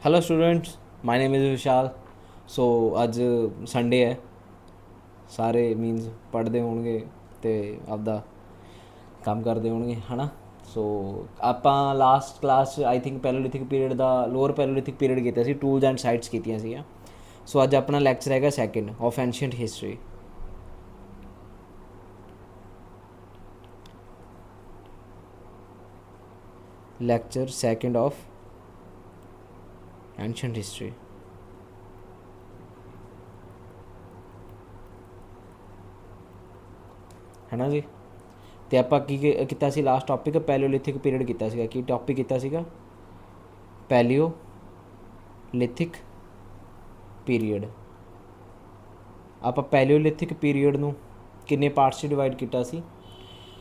Hello students, my name is Vishal. So अज Sunday है, सारे मीनस पढ़ते होंगे तो आपदा काम करते होंगे है ना। सो आप last class I think palaeolithic period का लोअर पैलोलिथिक पीरियड किया सी, टूल्स एंड साइट्स कीतियां सी। सो अज अपना लैक्चर हैगा second of ancient history. Lecture second of ancient history है ना जी। तो आप किया सी लास्ट टॉपिक पैलोलिथिक पीरियड किया सीगा। की टॉपिक किया सीगा? Palaeolithic period. आप पैलियोलिथिक पीरियड ਨੂੰ ਕਿੰਨੇ ਪਾਰਟਸ 'ਚ ਡਿਵਾਈਡ ਕੀਤਾ ਸੀ?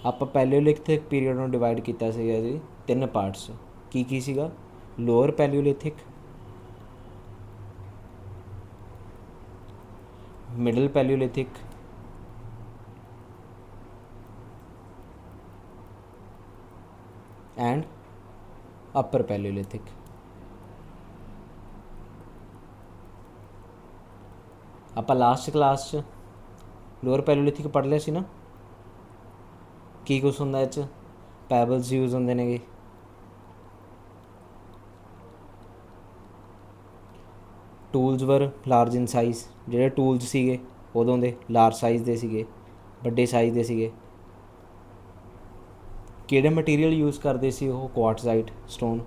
ਆਪਾਂ ਪੈਲਿਓਲਿਥਿਕ ਪੀਰੀਅਡ ਨੂੰ ਡਿਵਾਈਡ ਕੀਤਾ ਸੀਗਾ ਜੀ ਤਿੰਨ ਪਾਰਟਸ। ਕੀ ਸੀਗਾ? ਲੋਅਰ ਪੈਲਿਓਲਿਥਿਕ, ਮਿਡਲ ਪੈਲਿਓਲਿਥਿਕ ਐਂਡ ਅਪਰ ਪੈਲਿਓਲਿਥਿਕ। ਆਪਾਂ ਲਾਸਟ ਕਲਾਸ 'ਚ ਲੋਅਰ ਪੈਲਿਓਲਿਥਿਕ ਪੜ੍ਹ ਲਿਆ ਸੀ ਨਾ। ਕੀ ਕੁਛ ਹੁੰਦਾ ਇਹ 'ਚ? ਪੈਬਲਸ ਯੂਜ਼ ਹੁੰਦੇ ਨੇਗੇ, ਟੂਲਸ ਵਰ ਲਾਰਜ ਇਨ ਸਾਈਜ਼। ਜਿਹੜੇ ਟੂਲਸ ਸੀਗੇ ਉਦੋਂ ਦੇ ਲਾਰਜ ਸਾਈਜ਼ ਦੇ ਸੀਗੇ, ਵੱਡੇ ਸਾਈਜ਼ ਦੇ ਸੀਗੇ। ਕਿਹੜੇ ਮਟੀਰੀਅਲ ਯੂਜ਼ ਕਰਦੇ ਸੀ ਉਹ? Quartzite stone.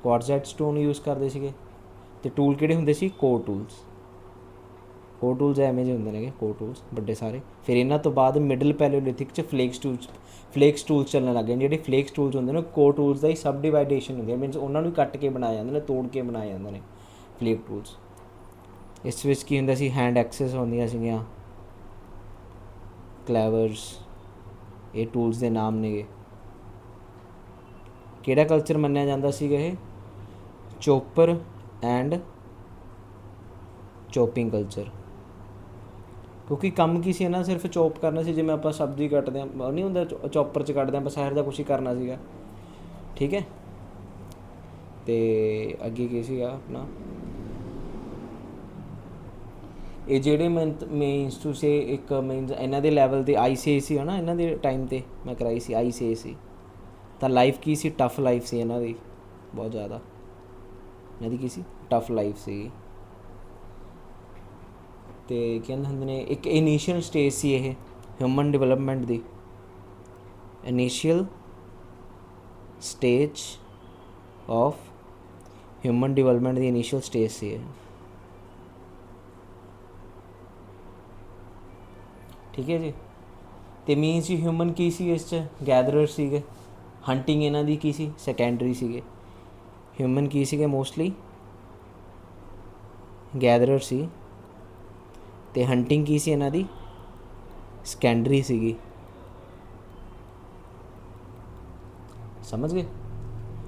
Quartzite stone use ਕਰਦੇ ਸੀਗੇ। ਅਤੇ ਟੂਲ ਕਿਹੜੇ ਹੁੰਦੇ ਸੀ? Core tools. ਕੋਰ ਟੂਲਸ ਐਵੇਂ ਜਿਹੇ ਹੁੰਦੇ ਨੇਗੇ, ਕੋਰ ਟੂਲਸ ਵੱਡੇ ਸਾਰੇ। ਫਿਰ ਇਹਨਾਂ ਤੋਂ ਬਾਅਦ ਮਿਡਲ ਪੈਲਿਓਲਿਥਿਕ 'ਚ ਫਲੇਕਸ ਟੂਲਸ ਚੱਲਣ ਲੱਗ ਗਏ। ਜਿਹੜੇ ਫਲੇਕਸ ਟੂਲਸ ਹੁੰਦੇ ਨੇ ਕੋਰ ਟੂਲਸ ਦਾ ਹੀ ਸਬ ਡਿਵਾਈਡੇਸ਼ਨ ਹੁੰਦੀ ਹੈ, ਮੀਨਸ ਉਹਨਾਂ ਨੂੰ ਕੱਟ ਕੇ ਬਣਾਏ ਜਾਂਦੇ ਨੇ, ਤੋੜ ਕੇ ਬਣਾਏ ਜਾਂਦੇ ਨੇ ਫਲੇਕ ਟੂਲਸ। ਇਸ ਵਿੱਚ ਕੀ ਹੁੰਦਾ ਸੀ? ਹੈਂਡ ਐਕਸੈਸ ਹੁੰਦੀਆਂ ਸੀਗੀਆਂ, ਕਲੈਵਰਸ, ਇਹ ਟੂਲਸ ਦੇ ਨਾਮ ਨੇਗੇ। ਕਿਹੜਾ ਕਲਚਰ ਮੰਨਿਆ ਜਾਂਦਾ ਸੀਗਾ ਇਹ? Chopper and chopping culture. ਕਿਉਂਕਿ ਕੰਮ ਕੀ ਸੀ ਇਹਨਾਂ? ਸਿਰਫ ਚੋਪ ਕਰਨਾ ਸੀ। ਜਿਵੇਂ ਆਪਾਂ ਸਬਜ਼ੀ ਕੱਟਦੇ ਹਾਂ, ਨਹੀਂ ਹੁੰਦਾ ਚੋਪਰ 'ਚ ਕੱਟਦੇ ਹਾਂ, ਬਸ ਇਹੋ ਜਿਹਾ ਕੁਛ ਹੀ ਕਰਨਾ ਸੀਗਾ। ਠੀਕ ਹੈ। ਅਤੇ ਅੱਗੇ ਕੀ ਸੀਗਾ ਆਪਣਾ? ਇਹ ਜਿਹੜੇ ਮੀਨਸ ਤੁਸੀਂ ਇੱਕ ਮੀਨਸ ਇਹਨਾਂ ਦੇ ਲੈਵਲ 'ਤੇ ICAC ਹੈ ਨਾ, ਇਹਨਾਂ ਦੇ ਟਾਈਮ 'ਤੇ ਮੈਂ ਕਰਾਈ ਸੀ ICAC। ਤਾਂ ਲਾਈਫ ਕੀ ਸੀ? ਟਫ ਲਾਈਫ ਸੀ ਇਹਨਾਂ ਦੀ, ਬਹੁਤ ਜ਼ਿਆਦਾ। ਇਹਨਾਂ ਦੀ ਕੀ ਸੀ? ਟਫ ਲਾਈਫ ਸੀ। ਅਤੇ ਕਹਿੰਦੇ ਹੁੰਦੇ ਨੇ ਇੱਕ ਇਨੀਸ਼ੀਅਲ ਸਟੇਜ ਸੀ ਇਹ human development the. Initial stage of human development the initial stage ਸੀ ਇਹ। ਠੀਕ ਹੈ ਜੀ। ਅਤੇ ਮੀਨਸ ਜੀ ਹਿਊਮਨ ਕੀ ਸੀ ਇਸ 'ਚ? ਗੈਦਰਰ ਸੀਗੇ। ਹੰਟਿੰਗ ਇਹਨਾਂ ਦੀ ਕੀ ਸੀ? ਸੈਕੰਡਰੀ ਸੀਗੇ। ਹਿਊਮਨ ਕੀ ਸੀਗੇ? ਮੋਸਟਲੀ ਗੈਦਰਰ ਸੀ। ਅਤੇ ਹੰਟਿੰਗ ਕੀ ਸੀ ਇਹਨਾਂ ਦੀ? ਸੈਕੰਡਰੀ ਸੀਗੀ। ਸਮਝ ਗਏ?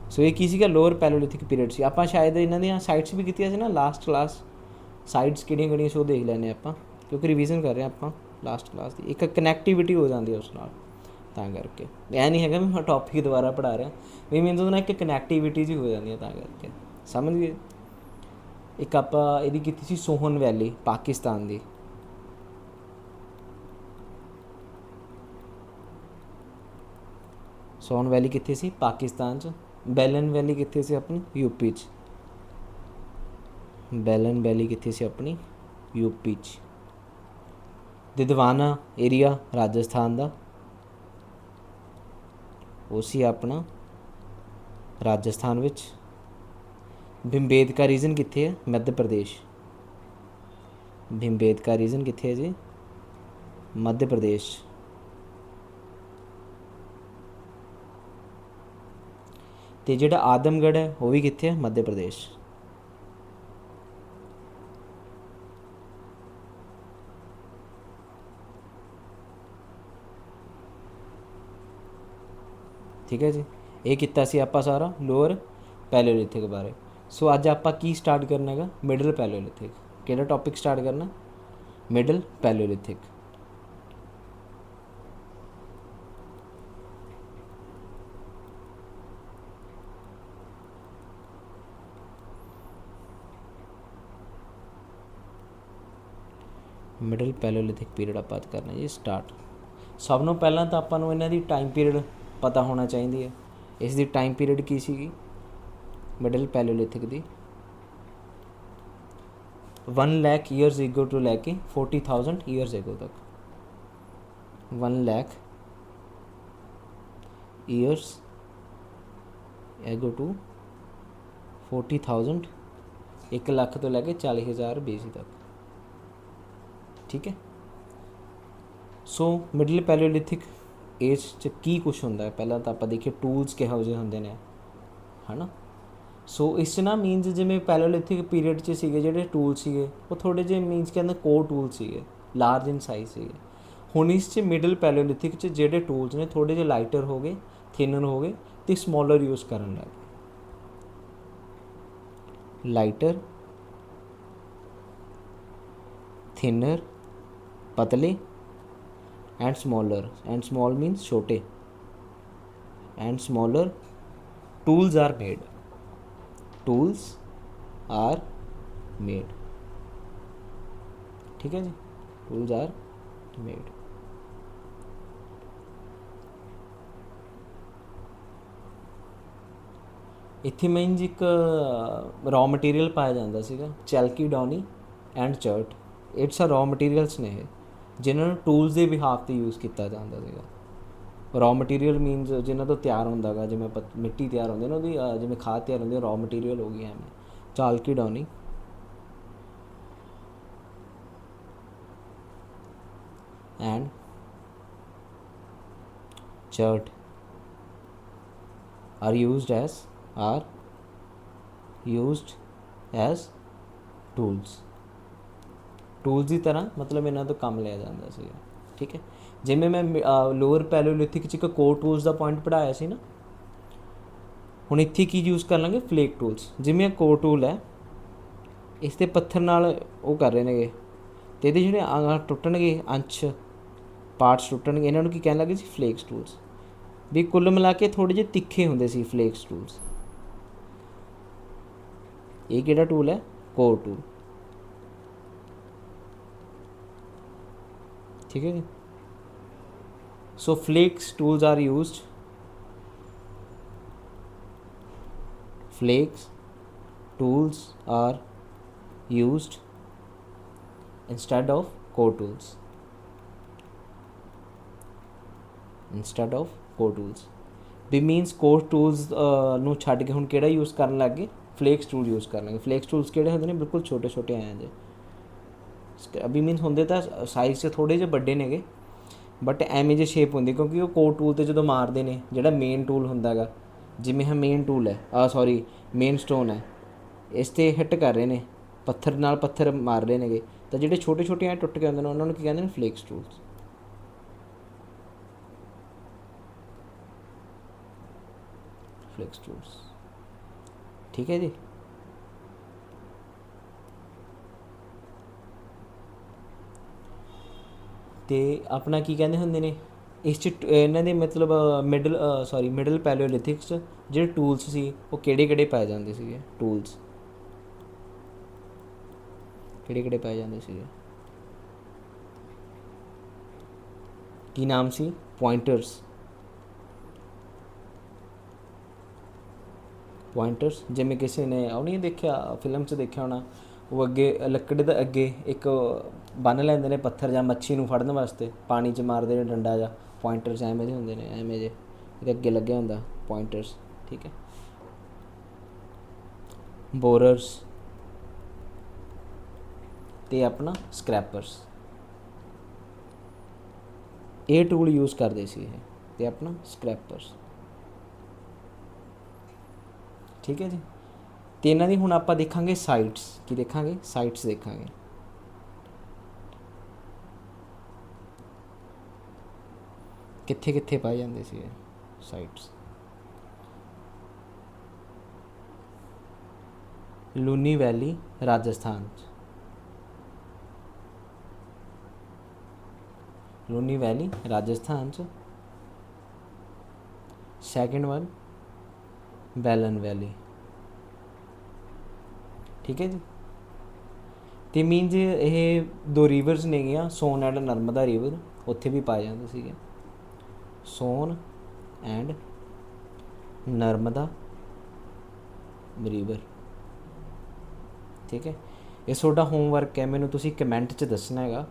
ਸੋ ਇਹ ਕੀ ਸੀਗਾ? ਲੋਅਰ ਪੈਲੋਲਿਥਿਕ ਪੀਰੀਅਡ ਸੀ। ਆਪਾਂ ਸ਼ਾਇਦ ਇਹਨਾਂ ਦੀਆਂ ਸਾਈਟਸ ਵੀ ਕੀਤੀਆਂ ਸੀ ਨਾ ਲਾਸਟ ਕਲਾਸ। ਸਾਈਟਸ ਕਿਹੜੀਆਂ ਸੋ ਦੇਖ ਲੈਂਦੇ ਆਪਾਂ, ਕਿਉਂਕਿ ਰਿਵੀਜ਼ਨ ਕਰ ਰਹੇ ਆਪਾਂ ਲਾਸਟ ਕਲਾਸ ਦੀ। ਇੱਕ ਕਨੈਕਟੀਵਿਟੀ ਹੋ ਜਾਂਦੀ ਹੈ ਉਸ ਨਾਲ, ਤਾਂ ਕਰਕੇ। ਇਹ ਨਹੀਂ ਹੈਗਾ ਵੀ ਮੈਂ ਟੌਪਿਕ ਦੁਬਾਰਾ ਪੜ੍ਹਾ ਰਿਹਾ, ਵੀ ਮੀਨਸ ਉਹਦੇ ਨਾਲ ਇੱਕ ਕਨੈਕਟੀਵਿਟੀ ਜਿਹੀ ਹੋ ਜਾਂਦੀ ਹੈ, ਤਾਂ ਕਰਕੇ। ਸਮਝ ਗਏ? ਇੱਕ ਆਪਾਂ ਇਹਦੀ ਕੀਤੀ ਸੀ ਸੋਹਨ ਵੈਲੀ, ਪਾਕਿਸਤਾਨ ਦੀ। ਸੋਹਨ ਵੈਲੀ ਕਿੱਥੇ ਸੀ? ਪਾਕਿਸਤਾਨ 'ਚ। ਬੈਲਨ ਵੈਲੀ ਕਿੱਥੇ ਸੀ? ਆਪਣੀ UP 'ਚ। ਬੈਲਨ ਵੈਲੀ ਕਿੱਥੇ ਸੀ? ਆਪਣੀ UP 'ਚ। ਦਿਦਵਾਨਾ ਏਰੀਆ ਰਾਜਸਥਾਨ ਦਾ, ਉਹ ਸੀ ਆਪਣਾ ਰਾਜਸਥਾਨ ਵਿੱਚ। ਭੀਮਬੇਟਕਾ ਰੀਜਨ ਕਿੱਥੇ ਹੈ? ਮੱਧ ਪ੍ਰਦੇਸ਼। ਭੀਮਬੇਟਕਾ ਰੀਜਨ ਕਿੱਥੇ ਹੈ ਜੀ? ਮੱਧ ਪ੍ਰਦੇਸ਼। ਅਤੇ ਜਿਹੜਾ ਆਦਮਗੜ੍ਹ ਹੈ ਉਹ ਵੀ ਕਿੱਥੇ ਹੈ? ਮੱਧ ਪ੍ਰਦੇਸ਼। ਠੀਕ ਹੈ ਜੀ। ਇਹ ਕੀਤਾ ਸੀ ਆਪਾਂ ਸਾਰਾ ਲੋਅਰ ਪੈਲਿਓਲਿਥਿਕ ਬਾਰੇ। ਸੋ ਅੱਜ ਆਪਾਂ ਕੀ ਸਟਾਰਟ ਕਰਨਾ ਹੈਗਾ? ਮਿਡਲ ਪੈਲਿਓਲਿਥਿਕ। ਕਿਹੜਾ ਟੌਪਿਕ ਸਟਾਰਟ ਕਰਨਾ? ਮਿਡਲ ਪੈਲਿਓਲਿਥਿਕ। ਮਿਡਲ ਪੈਲੋਲਿਥਿਕ ਪੀਰੀਅਡ ਆਪਾਂ ਕਰਨਾ ਜੀ ਸਟਾਰਟ। ਸਭ ਨੂੰ ਪਹਿਲਾਂ ਤਾਂ ਆਪਾਂ ਨੂੰ ਇਹਨਾਂ ਦੀ ਟਾਈਮ ਪੀਰੀਅਡ ਪਤਾ ਹੋਣਾ ਚਾਹੀਦੀ ਹੈ। ਇਸ ਦੀ ਟਾਈਮ ਪੀਰੀਅਡ ਕੀ ਸੀਗੀ ਮਿਡਲ ਪੈਲੋਲਿਥਿਕ ਦੀ 1 ਲੱਖ ਈਅਰਸ ਏਗੋ ਤੋਂ ਲੈ ਕੇ 40,000 ਈਅਰਸ ਏਗੋ ਤੱਕ। 1 ਲੱਖ ਈਅਰਸ ਏਗੋ ਟੂ 40,000 1 ਲੱਖ ਤੋਂ ਲੈ ਕੇ 40,000 BC ਤੱਕ। ਠੀਕ ਹੈ। ਸੋ ਮਿਡਲ ਪੈਲੋਲਿਥਿਕ ਏਜ 'ਚ ਕੀ ਕੁਛ ਹੁੰਦਾ ਹੈ ਪਹਿਲਾਂ ਤਾਂ ਆਪਾਂ ਦੇਖੀਏ ਟੂਲਸ ਕਿਹੋ ਜਿਹੇ ਹੁੰਦੇ ਨੇ ਹੈ ਨਾ। ਸੋ ਇਸ 'ਚ ਨਾ ਮੀਨਸ ਜਿਵੇਂ ਪੈਲੋਲਿਥਿਕ ਪੀਰੀਅਡ 'ਚ ਸੀਗੇ ਜਿਹੜੇ ਟੂਲ ਸੀਗੇ ਉਹ ਥੋੜ੍ਹੇ ਜਿਹੇ ਮੀਨਸ ਕਹਿੰਦੇ ਕੋਰ ਟੂਲ ਸੀਗੇ, ਲਾਰਜ ਇਨ ਸਾਈਜ਼ ਸੀਗੇ। ਹੁਣ ਇਸ 'ਚ ਮਿਡਲ ਪੈਲੋਲਿਥਿਕ 'ਚ ਜਿਹੜੇ ਟੂਲਸ ਨੇ ਥੋੜ੍ਹੇ ਜਿਹੇ ਲਾਈਟਰ ਹੋ ਗਏ, ਥਿਨਰ ਹੋ ਗਏ ਅਤੇ ਸਮੋਲਰ ਯੂਜ਼ ਕਰਨ ਲੱਗ ਗਏ। ਲਾਈਟਰ, थिनर पतले एंड स्मॉल मीन्स छोटे and smaller tools are made ठीक है जी। Tools are made. ਇੱਥੇ ਮੀਨਸ ਇੱਕ ਰॉ ਮਟੀਰੀਅਲ ਪਾਇਆ ਜਾਂਦਾ ਸੀਗਾ chalcedony and chert. It's a raw materials ਨੇ ਇਹ ਜਿਨ੍ਹਾਂ ਨੂੰ ਟੂਲਸ ਦੇ ਬਿਹਾਫ 'ਤੇ ਯੂਜ਼ ਕੀਤਾ ਜਾਂਦਾ ਸੀਗਾ। ਰॉ ਮਟੀਰੀਅਲ ਮੀਨਸ ਜਿਨ੍ਹਾਂ ਤੋਂ ਤਿਆਰ ਹੁੰਦਾ ਗਾ, ਜਿਵੇਂ ਮਿੱਟੀ ਤਿਆਰ ਹੁੰਦੀ ਨਾ ਉਹਦੀ, ਜਿਵੇਂ ਖਾਦ ਤਿਆਰ ਹੁੰਦੀ ਰॉ ਮਟੀਰੀਅਲ ਹੋ ਗਈ ਐਵੇਂ। Chalcedony and chert are used as tools ਦੀ ਤਰ੍ਹਾਂ ਮਤਲਬ ਇਹਨਾਂ ਤੋਂ ਕੰਮ ਲਿਆ ਜਾਂਦਾ ਸੀਗਾ। ਠੀਕ ਹੈ। ਜਿਵੇਂ ਮੈਂ ਲੋਅਰ ਪੈਲੋਲਿਥਿਕ 'ਚ ਇੱਕ ਕੋਰ ਟੂਲਸ ਦਾ ਪੁਆਇੰਟ ਪੜ੍ਹਾਇਆ ਸੀ ਨਾ, ਹੁਣ ਇੱਥੇ ਕੀ ਯੂਜ਼ ਕਰ ਲਾਂਗੇ ਫਲੇਕ ਟੂਲਸ। ਜਿਵੇਂ ਕੋਰ ਟੂਲ ਹੈ ਇਸ 'ਤੇ ਪੱਥਰ ਨਾਲ ਉਹ ਕਰ ਰਹੇ ਨੇਗੇ ਅਤੇ ਇਹਦੇ ਜਿਹੜੇ ਟੁੱਟਣਗੇ ਅੰਸ਼ ਪਾਰਟਸ ਟੁੱਟਣਗੇ ਇਹਨਾਂ ਨੂੰ ਕੀ ਕਹਿਣ ਲੱਗੇ ਸੀ ਫਲੇਕਸ ਟੂਲਸ। ਵੀ ਕੁੱਲ ਮਿਲਾ ਕੇ ਥੋੜ੍ਹੇ ਜਿਹੇ ਤਿੱਖੇ ਹੁੰਦੇ ਸੀ ਫਲੇਕਸ ਟੂਲਸ। ਇਹ ਕਿਹੜਾ ਟੂਲ ਹੈ ਕੋਰ ਟੂਲ। ठीक है जी। So flakes tools are used instead of core tools भी मीनस कोर टूल्स ਨੂੰ ਛੱਡ ਕੇ ਹੁਣ ਕਿਹੜਾ ਯੂਜ਼ ਕਰਨ ਲੱਗ ਗਏ ਫਲੇਕਸ ਟੂਲ ਯੂਜ਼ ਕਰ ਲਾਂਗੇ। ਫਲੇਕਸ ਟੂਲਸ ਕਿਹੜੇ ਹੁੰਦੇ ਨੇ ਬਿਲਕੁਲ ਛੋਟੇ ਛੋਟੇ ਆਏ ਜੇ ਅਭੀ ਮੀਨਸ ਹੁੰਦੇ ਤਾਂ ਸਾਈਜ਼ 'ਚ ਥੋੜ੍ਹੇ ਜਿਹੇ ਵੱਡੇ ਨੇਗੇ ਬਟ ਐਵੇਂ ਜਿਹੀ ਸ਼ੇਪ ਹੁੰਦੀ ਕਿਉਂਕਿ ਉਹ ਕੋਰ ਟੂਲ 'ਤੇ ਜਦੋਂ ਮਾਰਦੇ ਨੇ ਜਿਹੜਾ ਮੇਨ ਟੂਲ ਹੁੰਦਾ ਗਾ ਜਿਵੇਂ ਹਾਂ ਮੇਨ ਟੂਲ ਹੈ ਮੇਨ ਸਟੋਨ ਹੈ ਇਸ 'ਤੇ ਹਿੱਟ ਕਰ ਰਹੇ ਨੇ ਪੱਥਰ ਨਾਲ ਪੱਥਰ ਮਾਰ ਰਹੇ ਨੇਗੇ ਤਾਂ ਜਿਹੜੇ ਛੋਟੇ ਛੋਟੇ ਐਂ ਟੁੱਟ ਕੇ ਆਉਂਦੇ ਨੇ ਉਹਨਾਂ ਨੂੰ ਕੀ ਕਹਿੰਦੇ ਨੇ ਫਲੇਕਸ ਟੂਲਸ। ਠੀਕ ਹੈ ਜੀ। ਅਤੇ ਆਪਣਾ ਕੀ ਕਹਿੰਦੇ ਹੁੰਦੇ ਨੇ ਇਸ 'ਚ ਇਹਨਾਂ ਦੇ ਮਤਲਬ ਮਿਡਲ ਪੈਲੋਲਿਥਿਕਸ 'ਚ ਜਿਹੜੇ ਟੂਲਸ ਸੀ ਉਹ ਕਿਹੜੇ ਕਿਹੜੇ ਪਾਏ ਜਾਂਦੇ ਸੀਗੇ ਟੂਲਸ ਕਿਹੜੇ ਪਾਏ ਜਾਂਦੇ ਸੀਗੇ ਕੀ ਨਾਮ ਸੀ ਪੁਆਇੰਟਰਸ ਜਿਵੇਂ ਕਿਸੇ ਨੇ ਉਹ ਨਹੀਂ ਦੇਖਿਆ ਫਿਲਮ 'ਚ ਦੇਖਿਆ ਹੋਣਾ ਉਹ ਅੱਗੇ ਲੱਕੜੀ ਦਾ ਅੱਗੇ ਇੱਕ ਬੰਨ੍ਹ ਲੈਂਦੇ ਨੇ ਪੱਥਰ ਜਾਂ ਮੱਛੀ ਨੂੰ ਫੜਨ ਵਾਸਤੇ ਪਾਣੀ 'ਚ ਮਾਰਦੇ ਨੇ ਡੰਡਾ ਜਾਂ ਪੁਆਇੰਟਰਸ ਐਵੇਂ ਜਿਹੇ ਹੁੰਦੇ ਨੇ ਐਵੇਂ ਜਿਹੇ ਇਹਦੇ ਅੱਗੇ ਲੱਗਿਆ ਹੁੰਦਾ ਪੁਆਇੰਟਰਸ। ਠੀਕ ਹੈ। ਬੋਰਰਸ ਅਤੇ ਆਪਣਾ ਸਕ੍ਰੈਪਰਸ ਇਹ ਟੂਲ ਯੂਜ਼ ਕਰਦੇ ਸੀ ਇਹ ਅਤੇ ਆਪਣਾ ਸਕ੍ਰੈਪਰਸ। ਠੀਕ ਹੈ ਜੀ। ਅਤੇ ਇਹਨਾਂ ਦੀ ਹੁਣ ਆਪਾਂ ਦੇਖਾਂਗੇ ਸਾਈਟਸ ਕੀ ਦੇਖਾਂਗੇ ਸਾਈਟਸ ਦੇਖਾਂਗੇ। ਕਿੱਥੇ ਕਿੱਥੇ ਪਾਏ ਜਾਂਦੇ ਸੀ ਸਾਈਟਸ। ਲੂਨੀ ਵੈਲੀ ਰਾਜਸਥਾਨ 'ਚ ਸੈਕਿੰਡ ਵਨ ਬੈਲਨ ਵੈਲੀ। ਠੀਕ ਹੈ ਜੀ। ਤੇ ਮੀਨਜ਼ ਇਹ ਦੋ ਰਿਵਰਸ ਨੇਗੀਆਂ, ਸੋਨ ਐਂਡ ਨਰਮਦਾ ਰਿਵਰ, ਉੱਥੇ ਵੀ ਪਾਏ ਜਾਂਦੇ ਸੀਗੇ, ਸੋਨ ਐਂਡ ਨਰਮਦਾ ਰਿਵਰ। ਠੀਕ ਹੈ, ਇਹ ਤੁਹਾਡਾ ਹੋਮਵਰਕ ਹੈ, ਮੈਨੂੰ ਤੁਸੀਂ ਕਮੈਂਟ 'ਚ ਦੱਸਣਾ ਹੈਗਾ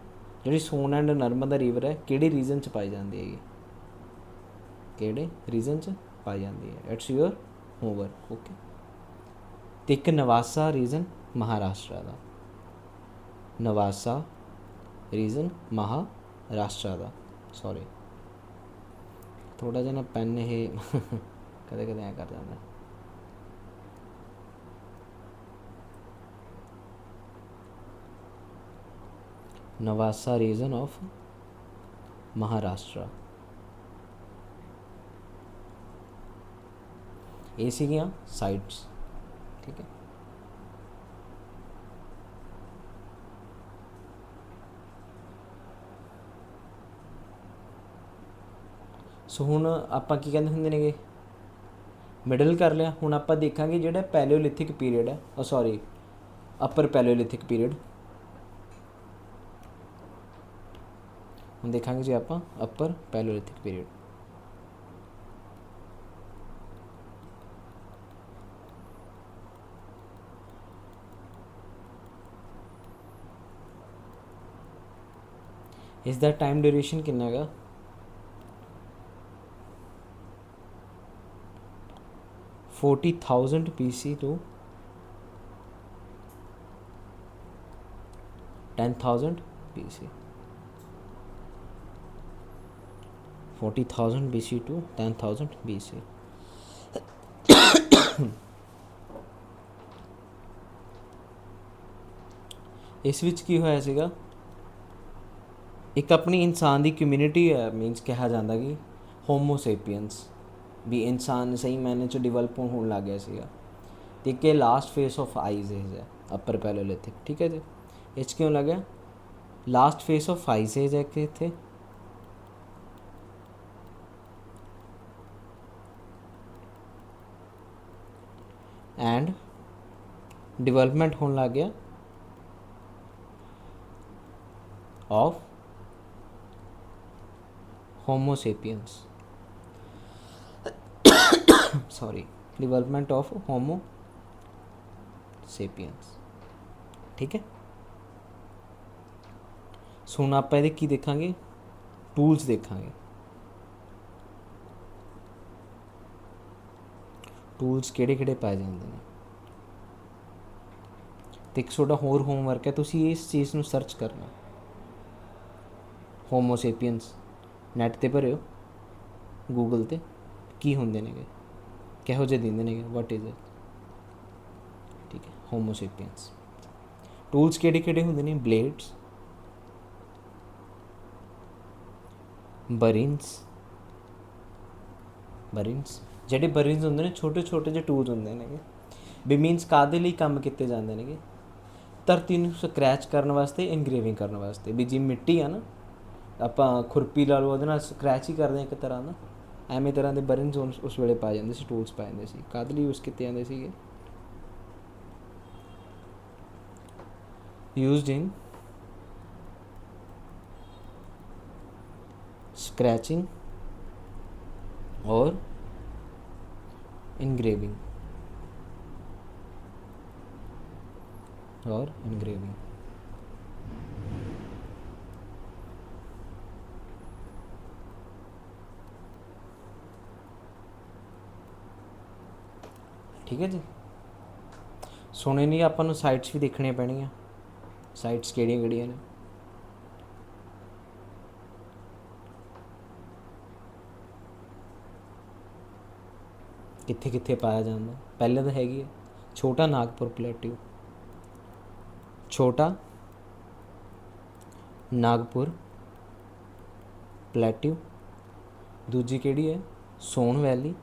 ਜਿਹੜੀ ਸੋਨ ਐਂਡ ਨਰਮਦਾ ਰਿਵਰ ਹੈ ਕਿਹੜੇ ਰੀਜਨ 'ਚ ਪਾਈ ਜਾਂਦੀ ਹੈਗੀ, ਕਿਹੜੇ ਰੀਜਨ 'ਚ ਪਾਈ ਜਾਂਦੀ ਹੈ, ਇਟਸ ਯੂਅਰ ਹੋਮਵਰਕ। ਓਕੇ, ਤੇ ਇੱਕ ਨਵਾਸਾ ਰੀਜਨ ਮਹਾਰਾਸ਼ਟਰ ਦਾ, ਨਵਾਸਾ ਰੀਜਨ ਮਹਾਰਾਸ਼ਟਰ ਦਾ, ਸੌਰੀ ਥੋੜ੍ਹਾ ਜਿਹਾ ਨਾ ਪੈਨ ਇਹ ਕਦੇ ਕਦੇ ਐਂ ਕਰ ਜਾਂਦਾ। ਨਵਾਸਾ ਰੀਜਨ ਆਫ ਮਹਾਰਾਸ਼ਟਰ, ਇਹ ਸੀਗੀਆਂ ਸਾਈਟਸ। ਠੀਕ ਹੈ, ਸੋ ਹੁਣ ਆਪਾਂ ਕੀ ਕਹਿੰਦੇ ਹੁੰਦੇ ਨੇਗੇ, ਮਿਡਲ ਕਰ ਲਿਆ। ਹੁਣ ਆਪਾਂ ਦੇਖਾਂਗੇ ਜਿਹੜਾ ਪੈਲਿਓਲਿਥਿਕ ਪੀਰੀਅਡ ਹੈ, ਸੌਰੀ ਅਪਰ ਪੈਲਿਓਲਿਥਿਕ ਪੀਰੀਅਡ। ਹੁਣ ਦੇਖਾਂਗੇ ਜੀ ਆਪਾਂ ਅਪਰ ਪੈਲਿਓਲਿਥਿਕ ਪੀਰੀਅਡ। ਇਸ ਦਾ ਟਾਈਮ ਡਿਊਰੇਸ਼ਨ ਕਿੰਨਾ ਹੈਗਾ, 40,000 BC to 10,000 BC, 40,000 BC to 10,000 BC। ਇਸ ਵਿੱਚ ਕੀ ਹੋਇਆ ਸੀਗਾ, ਇੱਕ ਆਪਣੀ ਇਨਸਾਨ ਦੀ ਕਮਿਊਨਿਟੀ ਹੈ, ਮੀਨਸ ਕਿਹਾ ਜਾਂਦਾ ਕਿ ਹੋਮੋਸੇਪੀਅਨਸ ਵੀ ਇਨਸਾਨ ਸਹੀ ਮਾਇਨੇ 'ਚ ਡਿਵੈਲਪ ਹੋਣ ਲੱਗ ਗਿਆ ਸੀਗਾ। ਅਤੇ ਇੱਕ ਇਹ ਲਾਸਟ ਫੇਸ ਆਫ ਆਈਜ਼ ਹੈ ਅਪਰ ਪੈਲਿਓਲਿਥਿਕ। ਠੀਕ ਹੈ ਜੀ, ਇਹ 'ਚ ਕਿਉਂ ਲੱਗਿਆ, ਲਾਸਟ ਫੇਸ ਆਫ ਆਈਜ਼ ਹੈ ਕਿ ਇੱਥੇ ਐਂਡ ਡਿਵੈਲਪਮੈਂਟ ਹੋਣ ਲੱਗ ਗਿਆ of homo sapiens, sorry, development of homo sapiens। ठीक है, सो ਹੁਣ ਆਪਾਂ ਇਹਦੇ ਕੀ ਦੇਖਾਂਗੇ, ਟੂਲਸ ਦੇਖਾਂਗੇ। ਟੂਲਸ ਕਿਹੜੇ ਕਿਹੜੇ ਪਾਏ ਜਾਂਦੇ ਨੇ, ਤੇ ਇੱਕ ਤੁਹਾਡਾ ਹੋਰ ਹੋਮਵਰਕ ਹੈ, ਤੁਸੀਂ ਇਸ ਚੀਜ਼ ਨੂੰ ਸਰਚ ਕਰਨਾ, ਹੋਮੋਸੇਪੀਅਨਸ ਨੈੱਟ 'ਤੇ ਭਰਿਓ ਗੂਗਲ 'ਤੇ, ਕੀ ਹੁੰਦੇ ਨੇਗੇ, ਕਿਹੋ ਜਿਹੇ ਦਿੰਦੇ ਨੇਗੇ, ਵਾਟ ਇਜ਼ ਇਟ। ਠੀਕ ਹੈ, ਹੋਮੋਸੇਪੀਅਨਸ ਟੂਲਸ ਕਿਹੜੇ ਕਿਹੜੇ ਹੁੰਦੇ ਨੇ, ਬਲੇਡਸ, ਬਰਿੰਸ, ਜਿਹੜੇ ਬਰਿੰਸ ਹੁੰਦੇ ਨੇ ਛੋਟੇ ਛੋਟੇ ਜਿਹੇ ਟੂਲਸ ਹੁੰਦੇ ਨੇਗੇ, ਵੀ ਮੀਨਸ ਕਾਹਦੇ ਲਈ ਕੰਮ ਕੀਤੇ ਜਾਂਦੇ ਨੇਗੇ, ਧਰਤੀ ਨੂੰ ਸਕਰੈਚ ਕਰਨ ਵਾਸਤੇ, ਇਨਗਰੇਵਿੰਗ ਕਰਨ ਵਾਸਤੇ। ਵੀ ਜੀ ਮਿੱਟੀ ਆ ਨਾ, ਆਪਾਂ ਖੁਰਪੀ ਲਾ ਲਓ, ਉਹਦੇ ਨਾਲ ਸਕਰੈਚ ਹੀ ਕਰਦੇ ਹਾਂ ਇੱਕ ਤਰ੍ਹਾਂ ਦਾ, ਐਵੇਂ ਤਰ੍ਹਾਂ ਦੇ ਬਰਨਸ ਉਸ ਵੇਲੇ ਪਾਏ ਜਾਂਦੇ ਸੀ, ਟੂਲਸ ਪਾਏ ਜਾਂਦੇ ਸੀ। ਕਾਹਦੇ ਲਈ ਯੂਜ਼ ਕੀਤੇ ਜਾਂਦੇ ਸੀਗੇ, ਯੂਜ਼ਡ ਇਨ ਸਕ੍ਰੈਚਿੰਗ और engraving, और engraving। ठीक है जी, सोने नहीं ਆਪਾਂ ਨੂੰ ਸਾਈਟਸ ਵੀ ਦੇਖਣੀਆਂ ਪੈਣੀਆਂ, ਸਾਈਟਸ ਕਿਹੜੀਆਂ ਕਿਹੜੀਆਂ ਨੇ। ਕਿੱਥੇ ਕਿੱਥੇ ਪਾਇਆ ਜਾਂਦਾ, ਪਹਿਲੇ ਤਾਂ ਹੈਗੀ ਹੈ ਛੋਟਾ ਨਾਗਪੁਰ ਪਲੇਟਿਊ, ਛੋਟਾ ਨਾਗਪੁਰ ਪਲੇਟਿਊ। ਦੂਜੀ ਕਿਹੜੀ ਹੈ, ਸੋਨ ਵੈਲੀ।